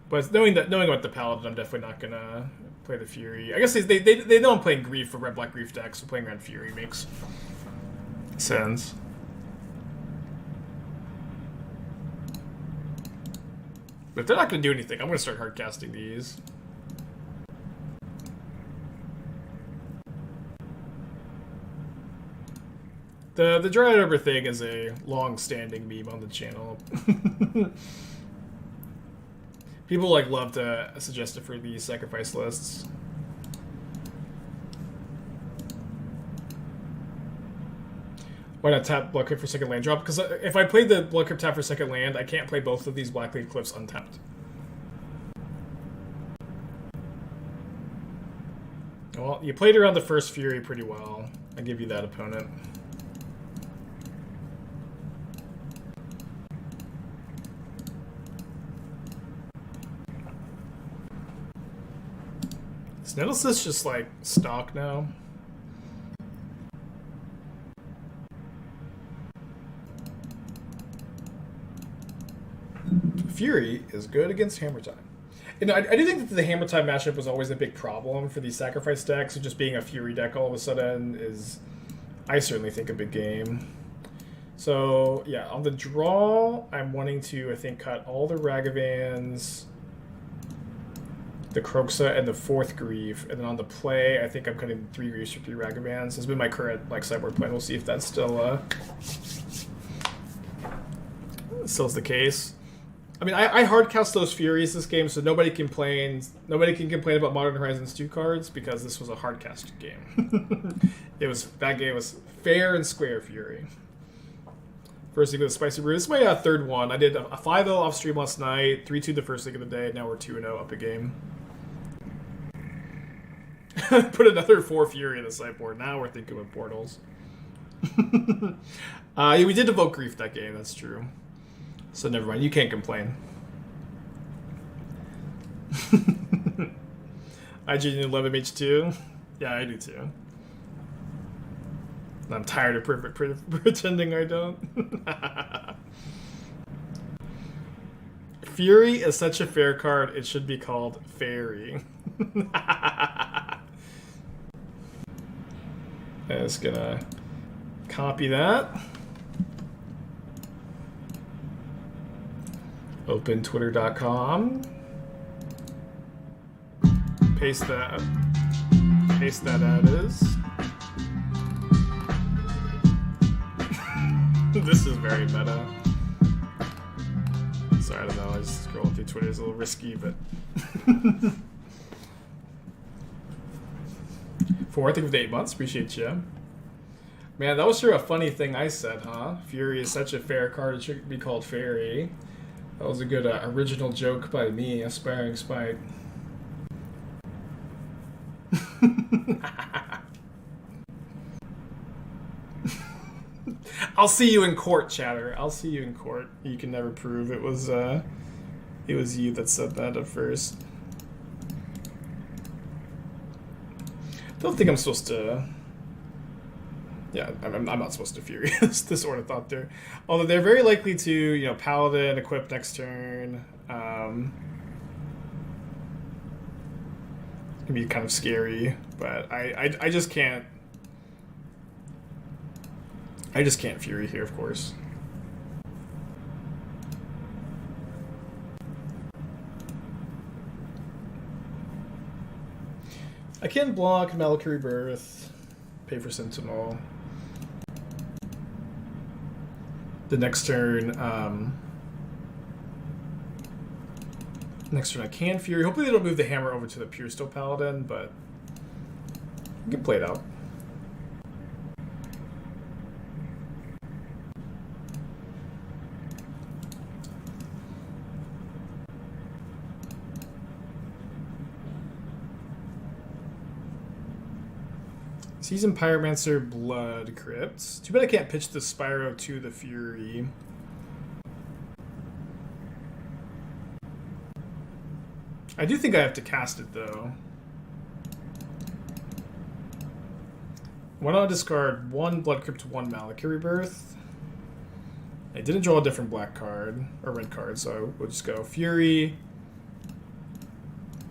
But knowing what the Paladin, I'm definitely not gonna play the Fury. I guess they know I'm playing Grief for Red Black Grief deck, so playing around Fury makes sense. But if they're not gonna do anything, I'm gonna start hard casting these. The Dryad Arbor thing is a long-standing meme on the channel. People like love to suggest it for these sacrifice lists. Why not tap Blood Crypt for second land drop? Because if I played the Blood Crypt tap for second land, I can't play both of these Blackcleave Cliffs untapped. Well, you played around the first Fury pretty well. I give you that, opponent. Is Nettlesis just like stock now? Fury is good against Hammer Time. You know, I do think that the Hammer Time matchup was always a big problem for these sacrifice decks, so just being a Fury deck all of a sudden is, I certainly think, a big game. So, yeah, on the draw, I'm wanting to, I think, cut all the Ragavans, the Kroxa, and the 4th Grief, and then on the play, I think I'm cutting 3 Griefs for 3 Ragavans. Has been my current like sideboard plan. We'll see if that's still still's the case. I mean, I hardcast those Furies this game, so nobody can complain about Modern Horizons 2 cards because this was a hardcast game. That game was fair and square Fury. First league with a Spicy Brew. This is my third one. I did a 5-0 off stream last night, 3-2 the first league of the day. Now we're 2-0 up a game. Put another 4 Fury in the sideboard. Now we're thinking of portals. Yeah, we did evoke Grief that game. That's true. So never mind. You can't complain. I genuinely love MH2. Yeah, I do too. I'm tired of pretending I don't. Fury is such a fair card, it should be called Fairy. I'm just gonna copy that. Open twitter.com. Paste that as. This is very meta. Sorry, I don't know. I just scrolling through Twitter is a little risky, but. 4, I think, with 8 months. Appreciate you. Man, that was sure a funny thing I said, huh? Fury is such a fair card, it should be called Fairy. That was a good original joke by me, Aspiring Spite. I'll see you in court, chatter. I'll see you in court. You can never prove it was you that said that at first. Don't think I'm supposed to. Yeah, I'm not supposed to Fury this Ornithopter. Although they're very likely to, you know, Paladin equip next turn. It can be kind of scary, but I just can't. I just can't Fury here, of course. I can block Malakir Rebirth, pay for Sentinel. The next turn, I can Fury. Hopefully they don't move the hammer over to the Pure Steel Paladin, but you can play it out. Seasoned Pyromancer, Blood Crypt. Too bad I can't pitch the Spyro to the Fury. I do think I have to cast it, though. Why not discard 1 Blood Crypt, 1 Malakir Rebirth? I didn't draw a different black card, or red card, so we'll just go Fury,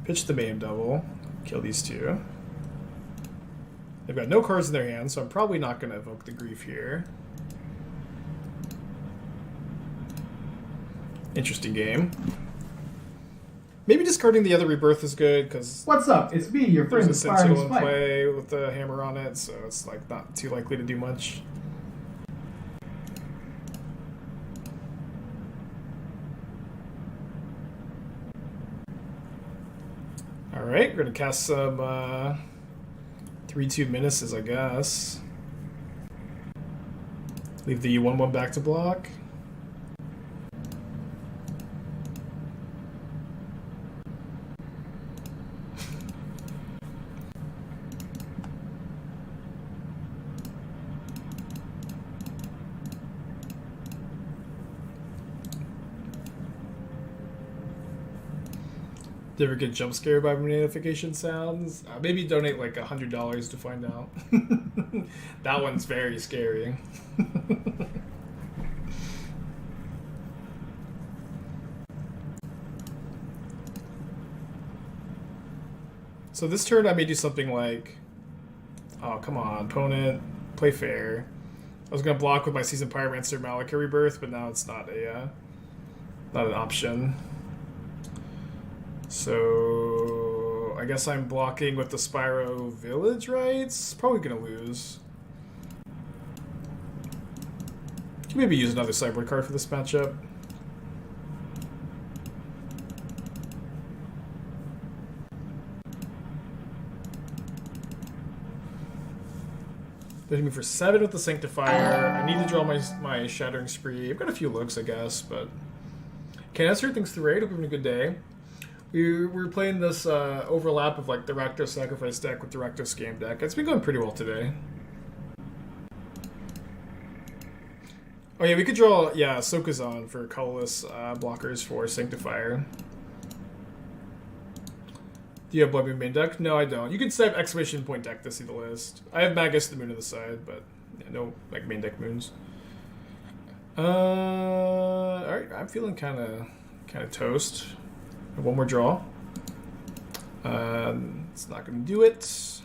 pitch the Mayhem Devil, kill these 2. They've got no cards in their hand, so I'm probably not going to evoke the Grief here. Interesting game. Maybe discarding the other Rebirth is good, because What's up? It's me, your friend, there's a Aspiring Sentinel in Spike. play with the hammer on it, so it's like not too likely to do much. Alright, we're going to cast some 3/2 Menaces, I guess. Leave the 1/1 back to block. Did you ever get jump scared by notification sounds? Maybe donate like $100 to find out. That one's very scary. So this turn I may do something like, oh come on, opponent, play fair. I was gonna block with my Seasoned Pyromancer Malakir Rebirth, but now it's not not an option. So I guess I'm blocking with the Spyro Village Rites. Probably gonna lose. Can maybe use another sideboard card for this matchup. Hitting me for 7 with the Sanctifier. I need to draw my Shattering Spree. I've got a few looks, I guess, but can't answer things through 8. Hope you're having a good day. We were playing this overlap of like the Rakdos Sacrifice deck with the Rakdos Scam deck. It's been going pretty well today. Oh yeah, we could draw, Sokenzan for colorless blockers for Sanctifier. Do you have Blood Moon main deck? No, I don't. You can set exclamation point deck to see the list. I have Magus the Moon on the side, but yeah, no like main deck moons. Alright, I'm feeling kinda toast. One more draw. It's not going to do it.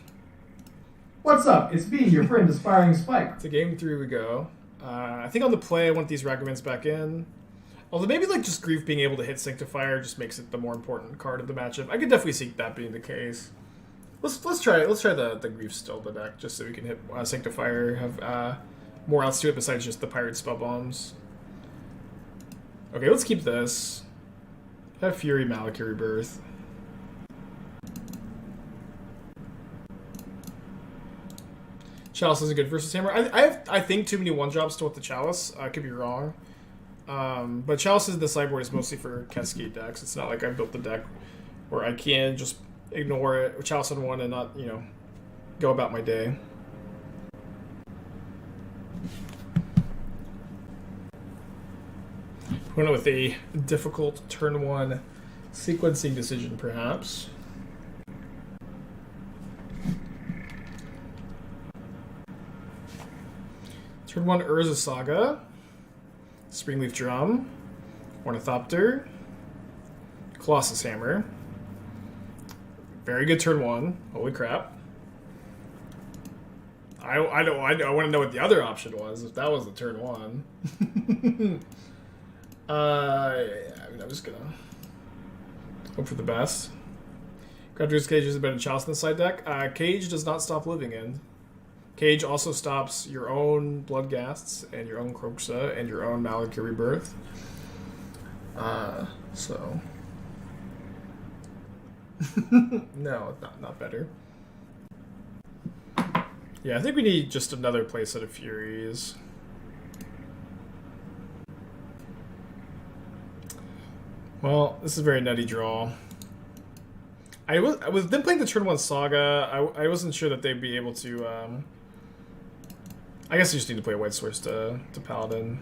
What's up? It's me, your friend, Aspiring Spike. To game 3 we go. I think on the play I want these Ragavans back in. Although maybe like just Grief being able to hit Sanctifier just makes it the more important card of the matchup. I could definitely see that being the case. Let's try the Grief still the deck just so we can hit Sanctifier, have more outs to it besides just the Pyrite Spellbombs. Okay, let's keep this. Have Fury, Malakir Rebirth. Chalice isn't good versus Hammer. I think too many 1-drops to with the Chalice. I could be wrong. But Chalice in the sideboard is mostly for Cascade decks. It's not like I built the deck where I can just ignore it, Chalice on 1 and not, go about my day. Went with a difficult turn 1 sequencing decision, perhaps. Turn 1 Urza Saga, Springleaf Drum, Ornithopter, Colossus Hammer. Very good turn 1. Holy crap. I want to know what the other option was, if that was the turn 1. I'm just gonna hope for the best. Graves Cage is a better Chalice in the side deck. Cage does not stop living in. Cage also stops your own Bloodghasts and your own Kroxa and your own Malakir Rebirth. So no, not better. Yeah, I think we need just another playset of Furies. Well, this is a very nutty draw. I was then playing the turn 1 Saga. I wasn't sure that they'd be able to. I guess you just need to play a White Source to Paladin.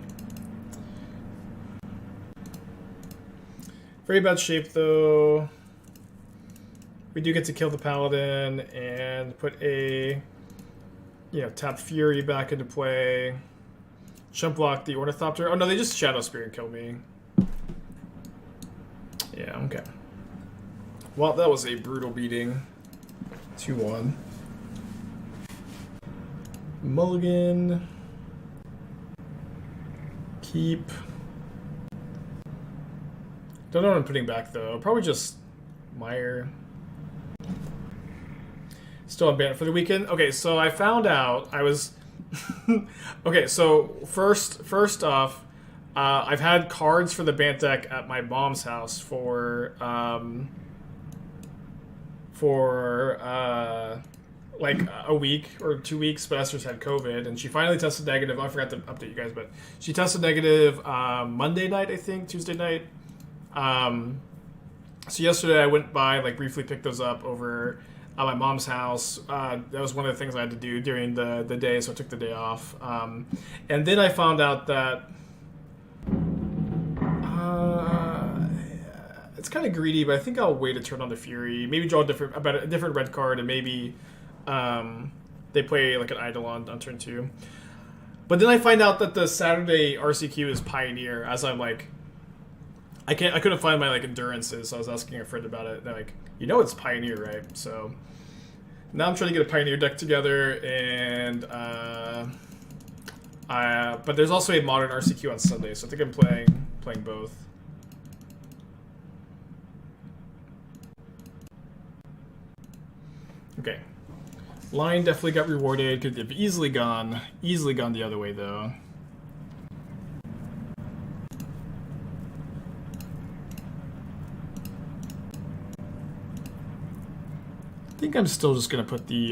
Very bad shape though. We do get to kill the Paladin and put a, tap Fury back into play. Chump block the Ornithopter. Oh no, they just Shadow Spear and kill me. Yeah, okay. Well, that was a brutal beating. 2-1. Mulligan. Keep. Don't know what I'm putting back though. Probably just Mire. Still on ban for the weekend. Okay, so I found out I was. Okay, so first off, I've had cards for the Bant deck at my mom's house for like a week or 2 weeks, but Esther's had COVID, and she finally tested negative. I forgot to update you guys, but she tested negative Monday night, I think, Tuesday night. So yesterday I went by, like, briefly picked those up over at my mom's house. That was one of the things I had to do during the day, so I took the day off. And then I found out that it's kind of greedy, but I think I'll wait to turn on the Fury. Maybe draw a different red card, and maybe they play like an Eidolon on turn 2. But then I find out that the Saturday RCQ is Pioneer. As I'm like, I couldn't find my like endurances, so I was asking a friend about it. And they're like, it's Pioneer, right? So now I'm trying to get a Pioneer deck together, and but there's also a Modern RCQ on Sunday, so I think I'm playing both. Okay. Line definitely got rewarded. Could have easily gone the other way though. I think I'm still just gonna put the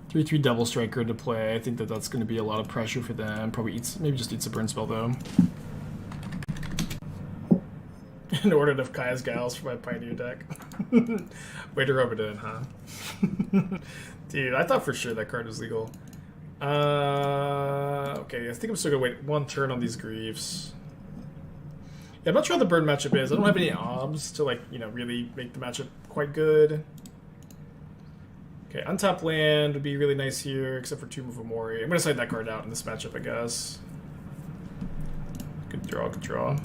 3/3 Devil Striker into play. I think that's gonna be a lot of pressure for them. Probably maybe just eats a burn spell though. And ordered of Kaya's Gals for my Pioneer deck. Way to rub it in, huh? Dude, I thought for sure that card was legal. Okay, I think I'm still gonna wait one turn on these Greaves. Yeah, I'm not sure how the burn matchup is. I don't have any obs to, like, really make the matchup quite good. Okay, untapped land would be really nice here, except for Tomb of Urami. I'm gonna slide that card out in this matchup, I guess. Good draw, good draw.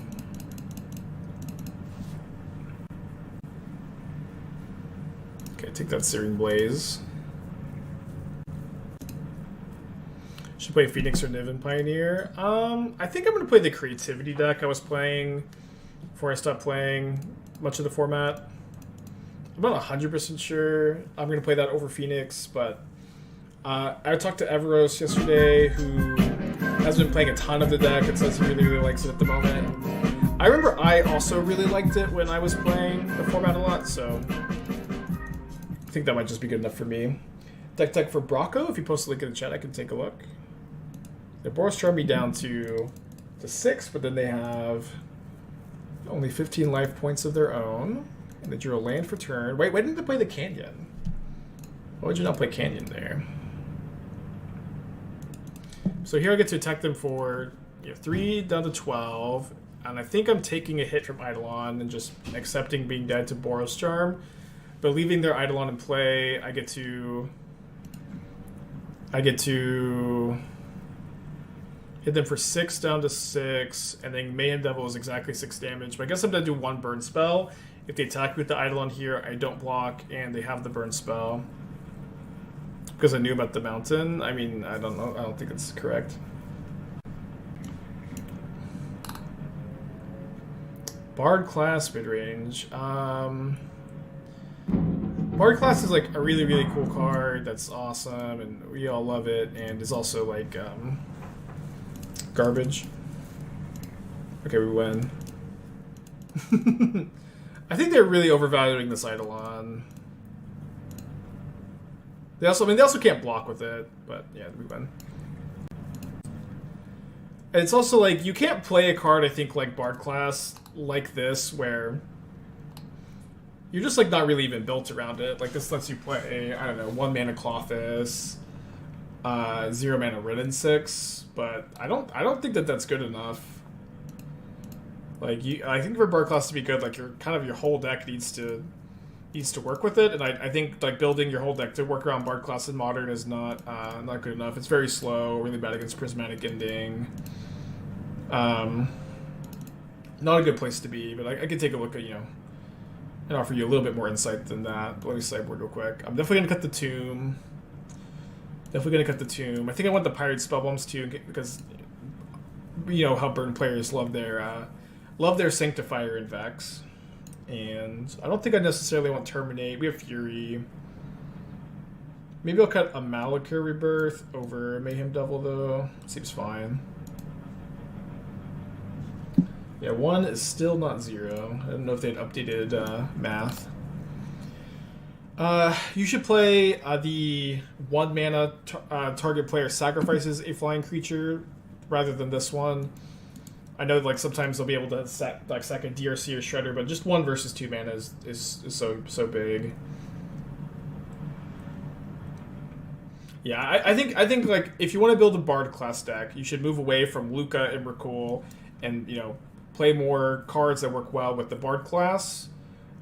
Okay, take that Searing Blaze. Should play Phoenix or Niven Pioneer. I think I'm going to play the Creativity deck I was playing before I stopped playing much of the format. I'm not 100% sure I'm going to play that over Phoenix, but I talked to Everos yesterday, who has been playing a ton of the deck and says he really, really likes it at the moment. I remember I also really liked it when I was playing the format a lot, so I think that might just be good enough for me. Deck for Brocco, if you post a link in the chat, I can take a look. They Boros Charm me down to 6, but then they have only 15 life points of their own. And they drew a land for turn. Wait, why didn't they play the Canyon? Why would you not play Canyon there? So here I get to attack them for 3 down to 12. And I think I'm taking a hit from Eidolon and just accepting being dead to Boros Charm. But leaving their Eidolon in play, I get to hit them for 6 down to 6, and then Mayhem Devil is exactly 6 damage. But I guess I'm going to do 1 burn spell. If they attack with the Eidolon here, I don't block, and they have the burn spell. Because I knew about the mountain. I mean, I don't know. I don't think it's correct. Bard class mid-range. Bard class is like a really, really cool card that's awesome, and we all love it, and is also like garbage. Okay, we win. I think they're really overvaluing this Eidolon. They also can't block with it, but yeah, we win. And it's also like, you can't play a card, I think, like Bard class like this, where you're just like not really even built around it. Like this lets you play, I don't know, 1 mana Clothis, 0 mana Ridden 6, but I don't think that that's good enough. Like I think for Bard class to be good, like your whole deck needs to work with it, and I think like building your whole deck to work around Bard class in Modern is not good enough. It's very slow, really bad against Prismatic Ending. Not a good place to be, but I could take a look at, and offer you a little bit more insight than that. But let me sideboard real quick. I'm definitely going to cut the Tomb. I think I want the Pyrite Spellbombs too, because how Burn players love their Sanctifier in Vex. And I don't think I necessarily want Terminate. We have Fury. Maybe I'll cut a Malakir Rebirth over a Mayhem Devil, though. Seems fine. Yeah, 1 is still not 0. I don't know if they'd updated math. You should play the 1 mana target player sacrifices a flying creature rather than this one. I know like sometimes they'll be able to sack a DRC or Shredder, but just 1 versus 2 mana is so big. Yeah, I think like if you want to build a Bard class deck, you should move away from Luca and Rakul and play more cards that work well with the Bard class.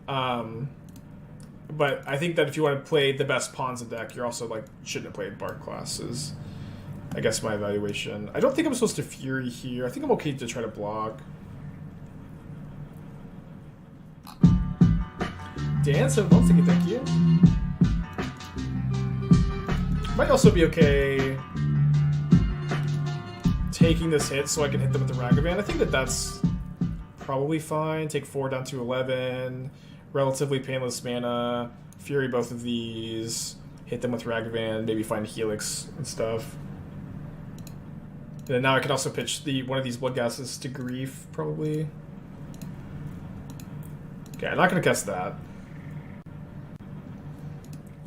But I think that if you want to play the best pawns in deck, you're also like shouldn't have played Bard classes. I guess my evaluation. I don't think I'm supposed to Fury here. I think I'm okay to try to block. Dance of months again, thank you. Might also be okay taking this hit so I can hit them with the Ragavan. I think that's probably fine. Take 4 down to 11. Relatively painless mana. Fury both of these. Hit them with Ragavan. Maybe find Helix and stuff. And then now I can also pitch one of these Bloodghasts to Grief, probably. Okay, I'm not going to cast that.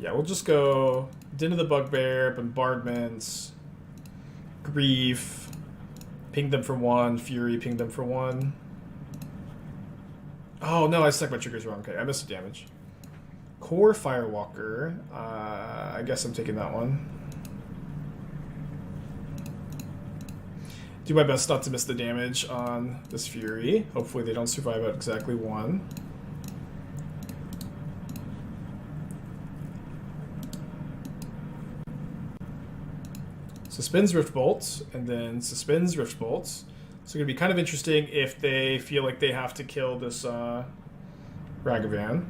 Yeah, we'll just go Den of the Bugbear, Bombardment, Grief, ping them for 1, Fury, ping them for 1. Oh no, I stuck my triggers wrong. Okay, I missed the damage. Core Firewalker. I guess I'm taking that one. Do my best not to miss the damage on this Fury. Hopefully they don't survive at exactly 1. Suspends Riftbolt, and then suspends Riftbolt. So it's going to be kind of interesting if they feel like they have to kill this Ragavan.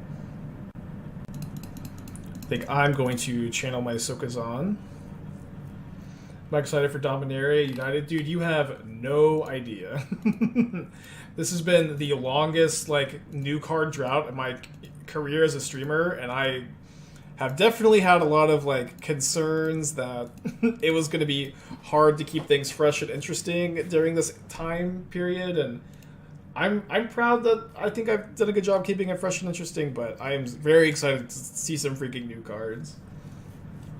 I think I'm going to channel my Sokenzan. I'm excited for Dominaria United. Dude, you have no idea. This has been the longest new card drought in my career as a streamer, and I have definitely had a lot of concerns that it was going to be hard to keep things fresh and interesting during this time period, and I'm proud that I think I've done a good job keeping it fresh and interesting, but I am very excited to see some freaking new cards.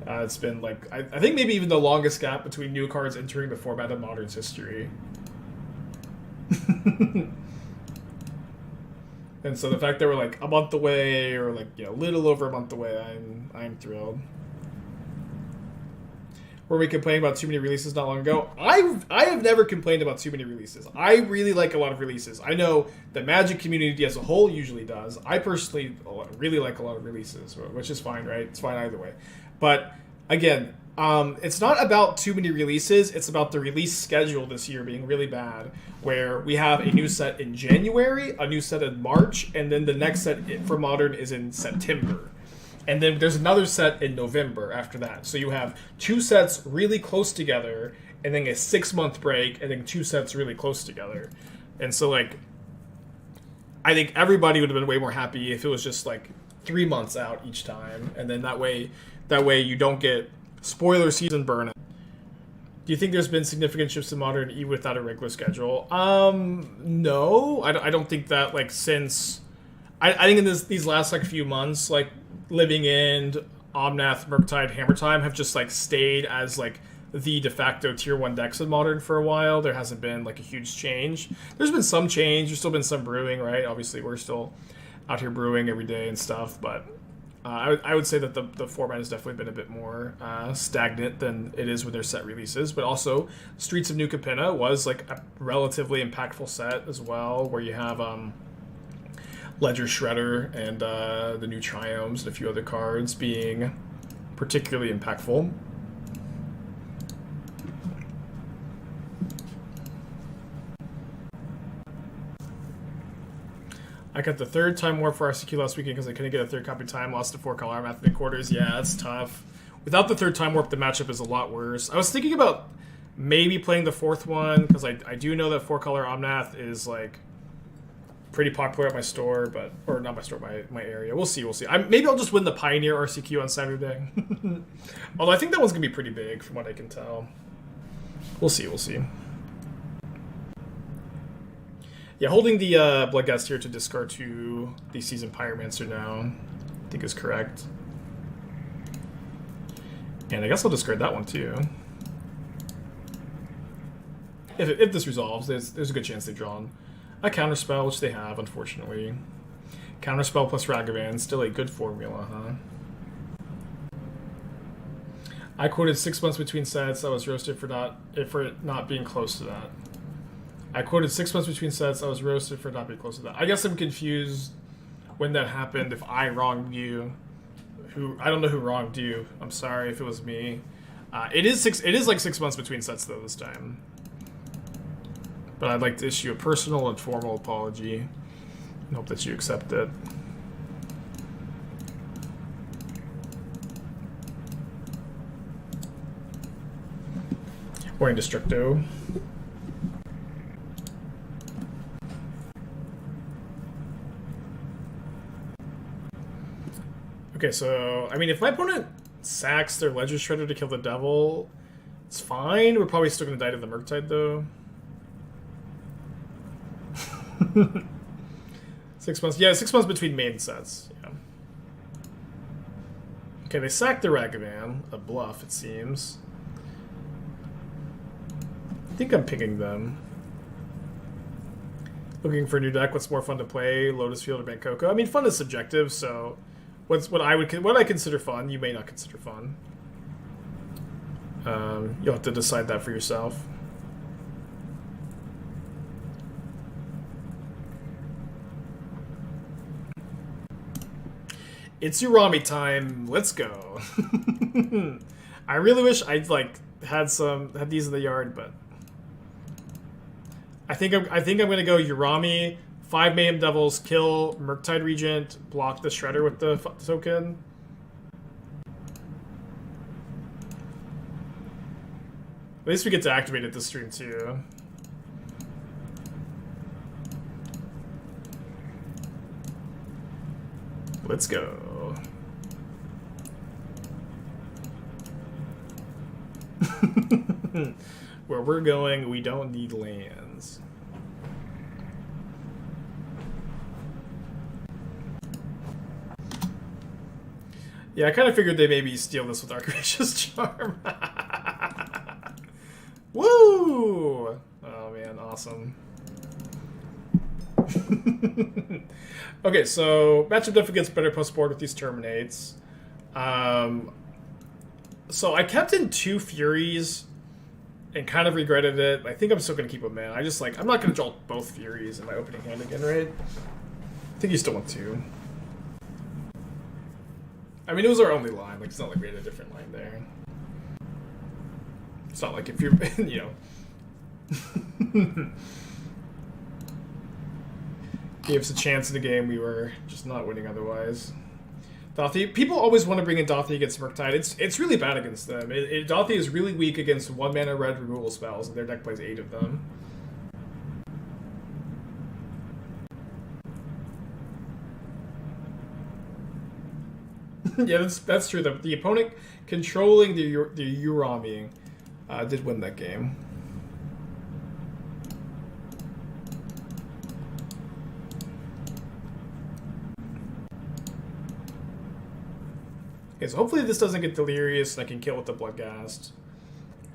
It's been I think maybe even the longest gap between new cards entering the format of Modern's history. And so the fact that we're a month away, or a little over a month away, I'm thrilled. Were we complaining about too many releases not long ago? I have never complained about too many releases. I really like a lot of releases. I know the Magic community as a whole usually does. I personally really like a lot of releases, which is fine, right? It's fine either way. But again, it's not about too many releases. It's about the release schedule this year being really bad, where we have a new set in January, a new set in March, and then the next set for Modern is in September. And then there's another set in November after that. So you have 2 sets really close together, and then a 6-month break, and then 2 sets really close together. And so, I think everybody would have been way more happy if it was just, 3 months out each time. And then that way you don't get spoiler season burnout. Do you think there's been significant shifts in Modern even without a regular schedule? No. I don't think that, since... I think in these last, few months, Living End, Omnath, Murktide, Hammertime have just stayed as the de facto tier 1 decks in Modern for a while. There hasn't been a huge change. There's been some change. There's still been some brewing, right? Obviously, we're still out here brewing every day and stuff, but I would say that the format has definitely been a bit more stagnant than it is with their set releases. But also, Streets of New Capenna was like a relatively impactful set as well, where you have Ledger Shredder and the new Triomes and a few other cards being particularly impactful. I got the third Time Warp for RCQ last weekend because I couldn't get a third copy Time. Lost to 4-color Math Mid-Quarters. Yeah, that's tough. Without the third Time Warp, the matchup is a lot worse. I was thinking about maybe playing the fourth one because I do know that 4-color Omnath is like pretty popular at my store, but or not my store, my area. We'll see. Maybe I'll just win the Pioneer RCQ on Saturday. Although I think that one's gonna be pretty big from what I can tell. We'll see. Yeah, holding the Bloodghast here to discard to the Seasoned Pyromancer now, I think is correct. And I guess I'll discard that one too. If this resolves, there's a good chance they draw a counterspell, which they have, unfortunately. Counterspell plus Ragavan, still a good formula, huh? I quoted 6 months between sets. I was roasted for it not being close to that. I quoted 6 months between sets. I was roasted for not being close to that. I guess I'm confused when that happened. If I wronged you, I don't know who wronged you. I'm sorry if it was me. It is like 6 months between sets though this time. But I'd like to issue a personal and formal apology and hope that you accept it. Or Indestructo. Okay, so, I mean, if my opponent sacks their Ledger Shredder to kill the Devil, it's fine. We're probably still going to die to the Murktide, though. 6 months. Yeah, 6 months between main sets. Yeah. Okay, they sacked the Ragavan. A bluff, it seems. I think I'm picking them. Looking for a new deck. What's more fun to play? Lotus Field or Bangkoko? I mean, fun is subjective, so... What I consider fun, you may not consider fun. You'll have to decide that for yourself. It's Urami time. Let's go. I really wish I'd like had these in the yard, but I think I'm gonna go Urami. 5 Mayhem Devils, kill Murktide Regent, block the Shredder with the token. At least we get to activate it this stream too. Let's go. Where we're going, we don't need lands. Yeah, I kind of figured they maybe steal this with Archeracious Charm. Woo! Oh man, awesome. Okay, so matchup definitely gets better post-board with these Terminates. So I kept in 2 Furies and kind of regretted it. I think I'm still going to keep them in. I'm not going to draw both Furies in my opening hand again, right? I think you still want 2. I mean, it was our only line. Like, it's not like we had a different line there. It's not like if you're, you know... Gave us a chance in the game, we were just not winning otherwise. Dauthi, people always want to bring in Dauthi against Murktide. It's really bad against them. Dauthi is really weak against 1-mana red removal spells, and their deck plays 8 of them. Yeah, that's true. The opponent controlling the Urami did win that game. Okay, so hopefully this doesn't get delirious and I can kill with the Bloodghast.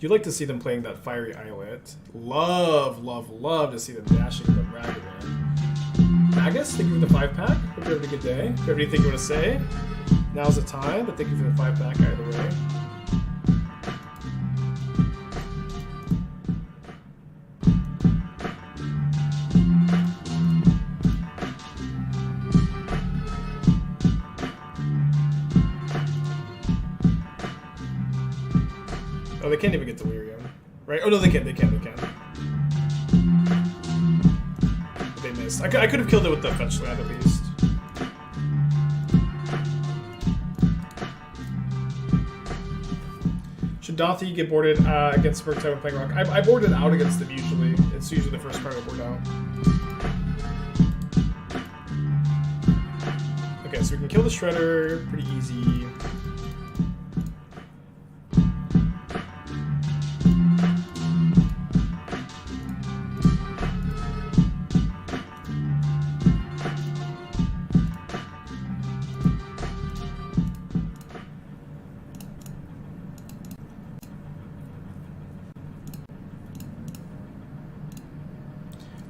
You'd like to see them playing that Fiery Islet. Love to see them dashing with Ragavan. Magus, thank you for the 5-pack. Hope you're having a good day. If you have anything you want to say, now's the time, but thank you for the 5-pack either way. Oh, they can't even get delirium, right? Oh no, they can. They can. They missed. I could have killed it with the fetch land at least. Should Dauthi get boarded against Merc type when playing Rock? I board it out against them usually. It's usually the first card I board out. Okay, so we can kill the Shredder pretty easy.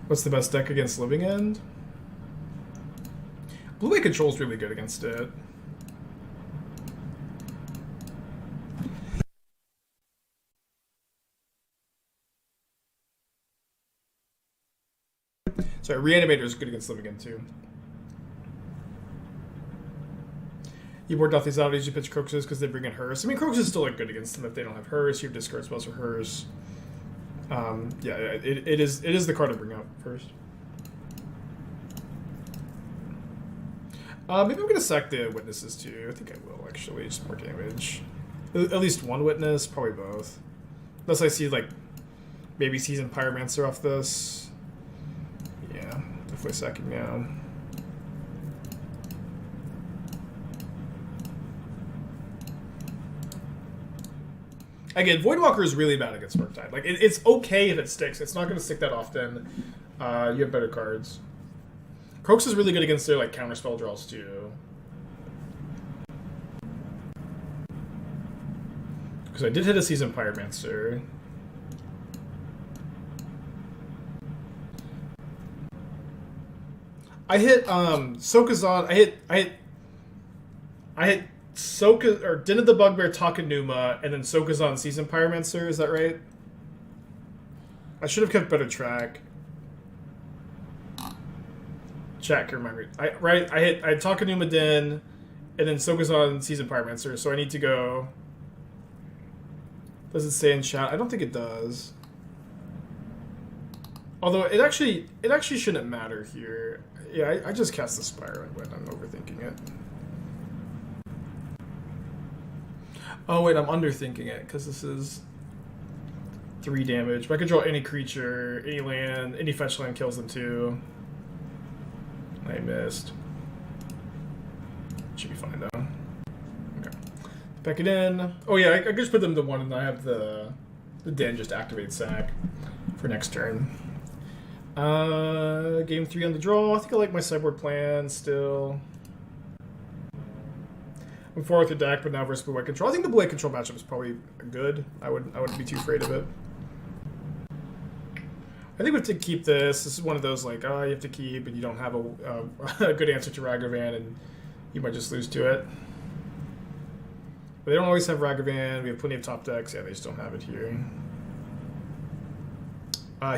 What's the best deck against Living End? Blue-White Control's really good against it. Sorry, Reanimator is good against Living End too. You board Dauthi's out, you pitch Kroxas because they bring in Hearse. I mean, Kroxas is still like good against them if they don't have Hearse. You have discard spells for Hearse. Yeah, it is the card to bring up first. Maybe I'm gonna sack the witnesses too. I think I will actually, just more damage. At least one witness, probably both. Unless I see like maybe Seasoned Pyromancer off this. Yeah, definitely sacking now. Again, Voidwalker is really bad against Murktide. Like, it's okay if it sticks. It's not going to stick that often. You have better cards. Kroxa is really good against their, like, counter spell draws, too. Because I did hit a Seasoned Pyromancer. I hit, Sokenzan. I hit Din of the Bugbear, Takenuma, and then Sokenzan Seasoned Pyromancer, is that right? I should have kept better track. Chat can remind me. I had Takenuma Din, and then Sokenzan Seasoned Pyromancer, so I need to go. Does it say in chat? I don't think it does. Although it actually shouldn't matter here. Yeah, I just cast the Spire and win. I'm overthinking it. Oh wait, I'm underthinking it, because this is 3 damage. But I control any creature, any land, any fetch land kills them too. I missed. Should be fine though. Okay. Back it in. Oh yeah, I just put them to 1 and I have the Den just activate sack for next turn. Game 3 on the draw. I think I like my sideboard plan still. I'm 4 with the deck, but now versus Blue-White Control. I think the Blue-White Control matchup is probably good. I wouldn't be too afraid of it. I think we have to keep this. This is one of those, like, oh, you have to keep, and you don't have a good answer to Ragavan, and you might just lose to it. But they don't always have Ragavan. We have plenty of top decks. Yeah, they just don't have it here.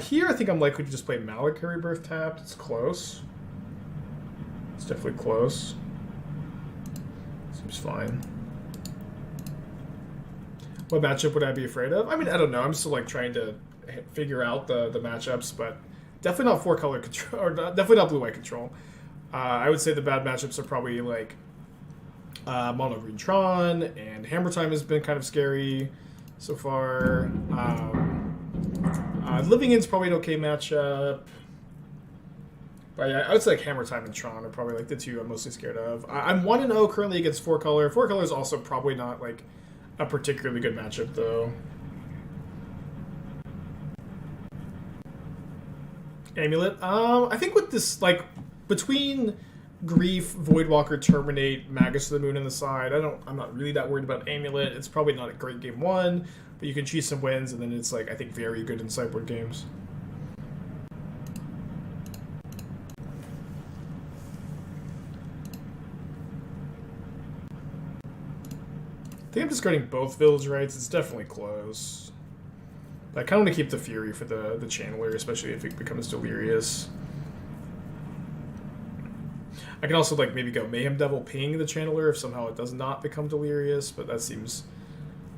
Here, I think I'm likely to just play Malakir Rebirth tapped. It's close. It's definitely close. Seems fine. What matchup would I be afraid of? I mean, I don't know. I'm still like trying to figure out the matchups, but definitely not 4-color control, or definitely not Blue-White Control. I would say the bad matchups are probably like Mono Green Tron, and Hammer Time has been kind of scary so far. Living End's probably an okay matchup. But yeah, I would say like Hammer Time and Tron are probably like the 2 I'm mostly scared of. I'm 1-0 currently against 4-color. 4-color is also probably not like a particularly good matchup though. Amulet. I think with this, like, between Grief, Voidwalker, Terminate, Magus to the Moon on the side, I'm not really that worried about Amulet. It's probably not a great game 1, but you can cheese some wins, and then it's like I think very good in sideboard games. think I'm discarding both Village Rites. It's definitely close. But I kind of want to keep the Fury for the Channeler, especially if it becomes Delirious. I can also like maybe go Mayhem Devil ping the Channeler if somehow it does not become Delirious, but that seems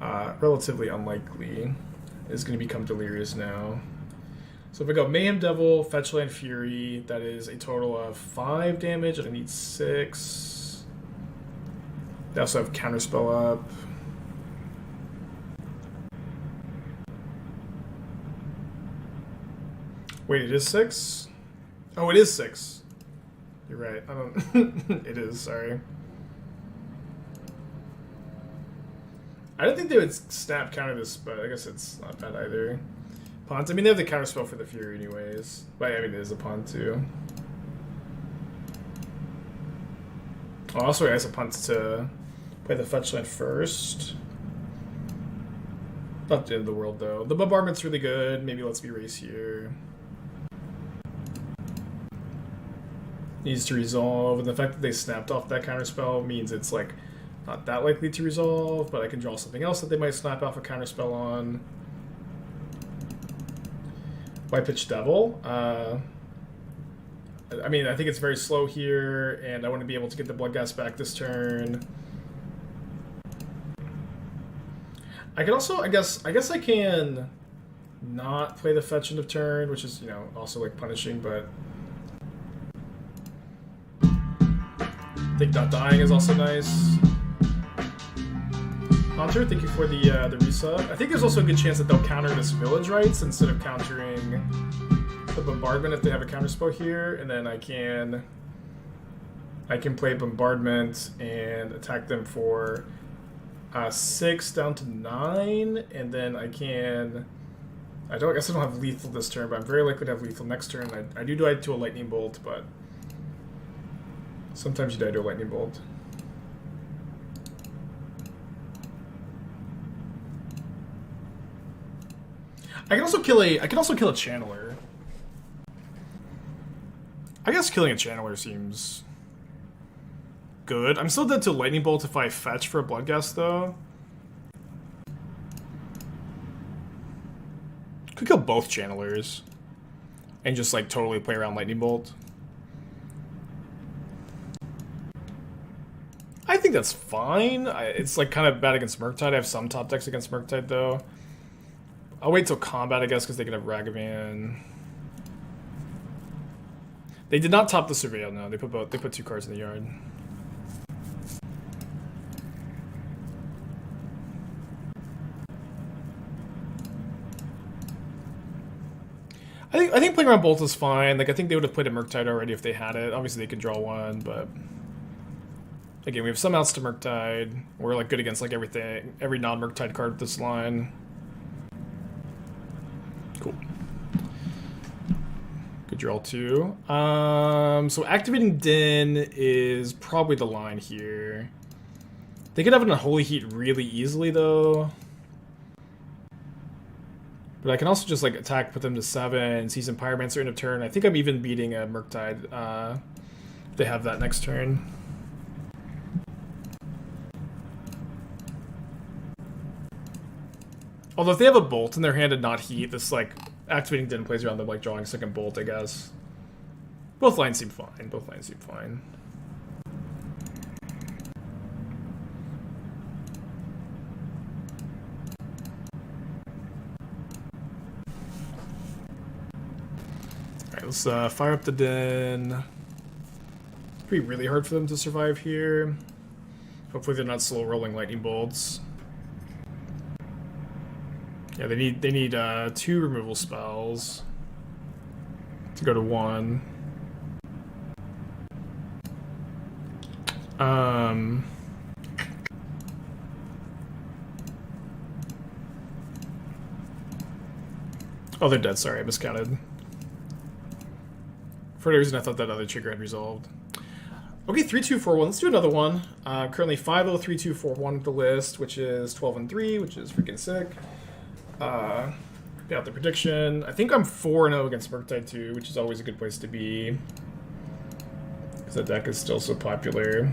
relatively unlikely. It's going to become Delirious now. So if I go Mayhem Devil, Fetchland Fury, that is a total of 5 damage, and I need 6. They also have Counterspell up. Wait, it is 6? Oh, it is 6. You're right. I don't. It is. Sorry. I didn't think they would snap counter this, but I guess it's not bad either. Punt. I mean, they have the counterspell for the Fury anyways. But I mean, it is a punt too. Oh, also, I guess a punt to play the Fetchland first. Not the end of the world though. The Bombardment's really good. Maybe let's be race here. Needs to resolve, and the fact that they snapped off that counterspell means it's like not that likely to resolve, but I can draw something else that they might snap off a counterspell on. White Pitch Devil. I mean, I think it's very slow here, and I want to be able to get the Bloodghast back this turn. I can also, I guess I can not play the fetch end of turn, which is, you know, also like punishing, but I think not dying is also nice. Hunter, thank you for the resub. I think there's also a good chance that they'll counter this Village Rites instead of countering the Bombardment if they have a counterspell here, and then I can play Bombardment and attack them for 6 down to 9, and then I guess I don't have lethal this turn, but I'm very likely to have lethal next turn. I do die to a Lightning Bolt, but sometimes you die to a Lightning Bolt. I can also kill a Channeler. I guess killing a Channeler seems good. I'm still dead to Lightning Bolt if I fetch for a Bloodghast though. Could kill both Channelers and just like totally play around Lightning Bolt. I think that's fine. It's like kind of bad against Murktide. I have some top decks against Murktide though. I'll wait till combat, I guess, because they can have Ragavan. They did not top the Surveil, no. They put 2 cards in the yard. I think playing around Bolt is fine. Like I think they would have played a Murktide already if they had it. Obviously they could draw one, but again, we have some outs to Murktide. We're like good against like everything, every non-Murktide card with this line. Cool. Good draw too. So activating Din is probably the line here. They could have an Unholy Heat really easily though. But I can also just like attack, put them to 7, Seasoned Pyromancer end of turn. I think I'm even beating a Murktide. They have that next turn. Although if they have a Bolt in their hand and not Heat, this like activating Din plays around them like drawing a second Bolt, I guess. Both lines seem fine. Both lines seem fine. Alright, let's fire up the Din. It's gonna be really hard for them to survive here. Hopefully they're not slow rolling Lightning Bolts. Yeah, they need 2 removal spells to go to 1. Oh, they're dead. Sorry, I miscounted. For any reason, I thought that other trigger had resolved. Okay, 3-2-4-1. Let's do another one. Currently 5-0-3-2-4-1 at the list, which is 12-3, which is freaking sick. Got the prediction. I think I'm 4-0 against Murktide too, which is always a good place to be, because that deck is still so popular.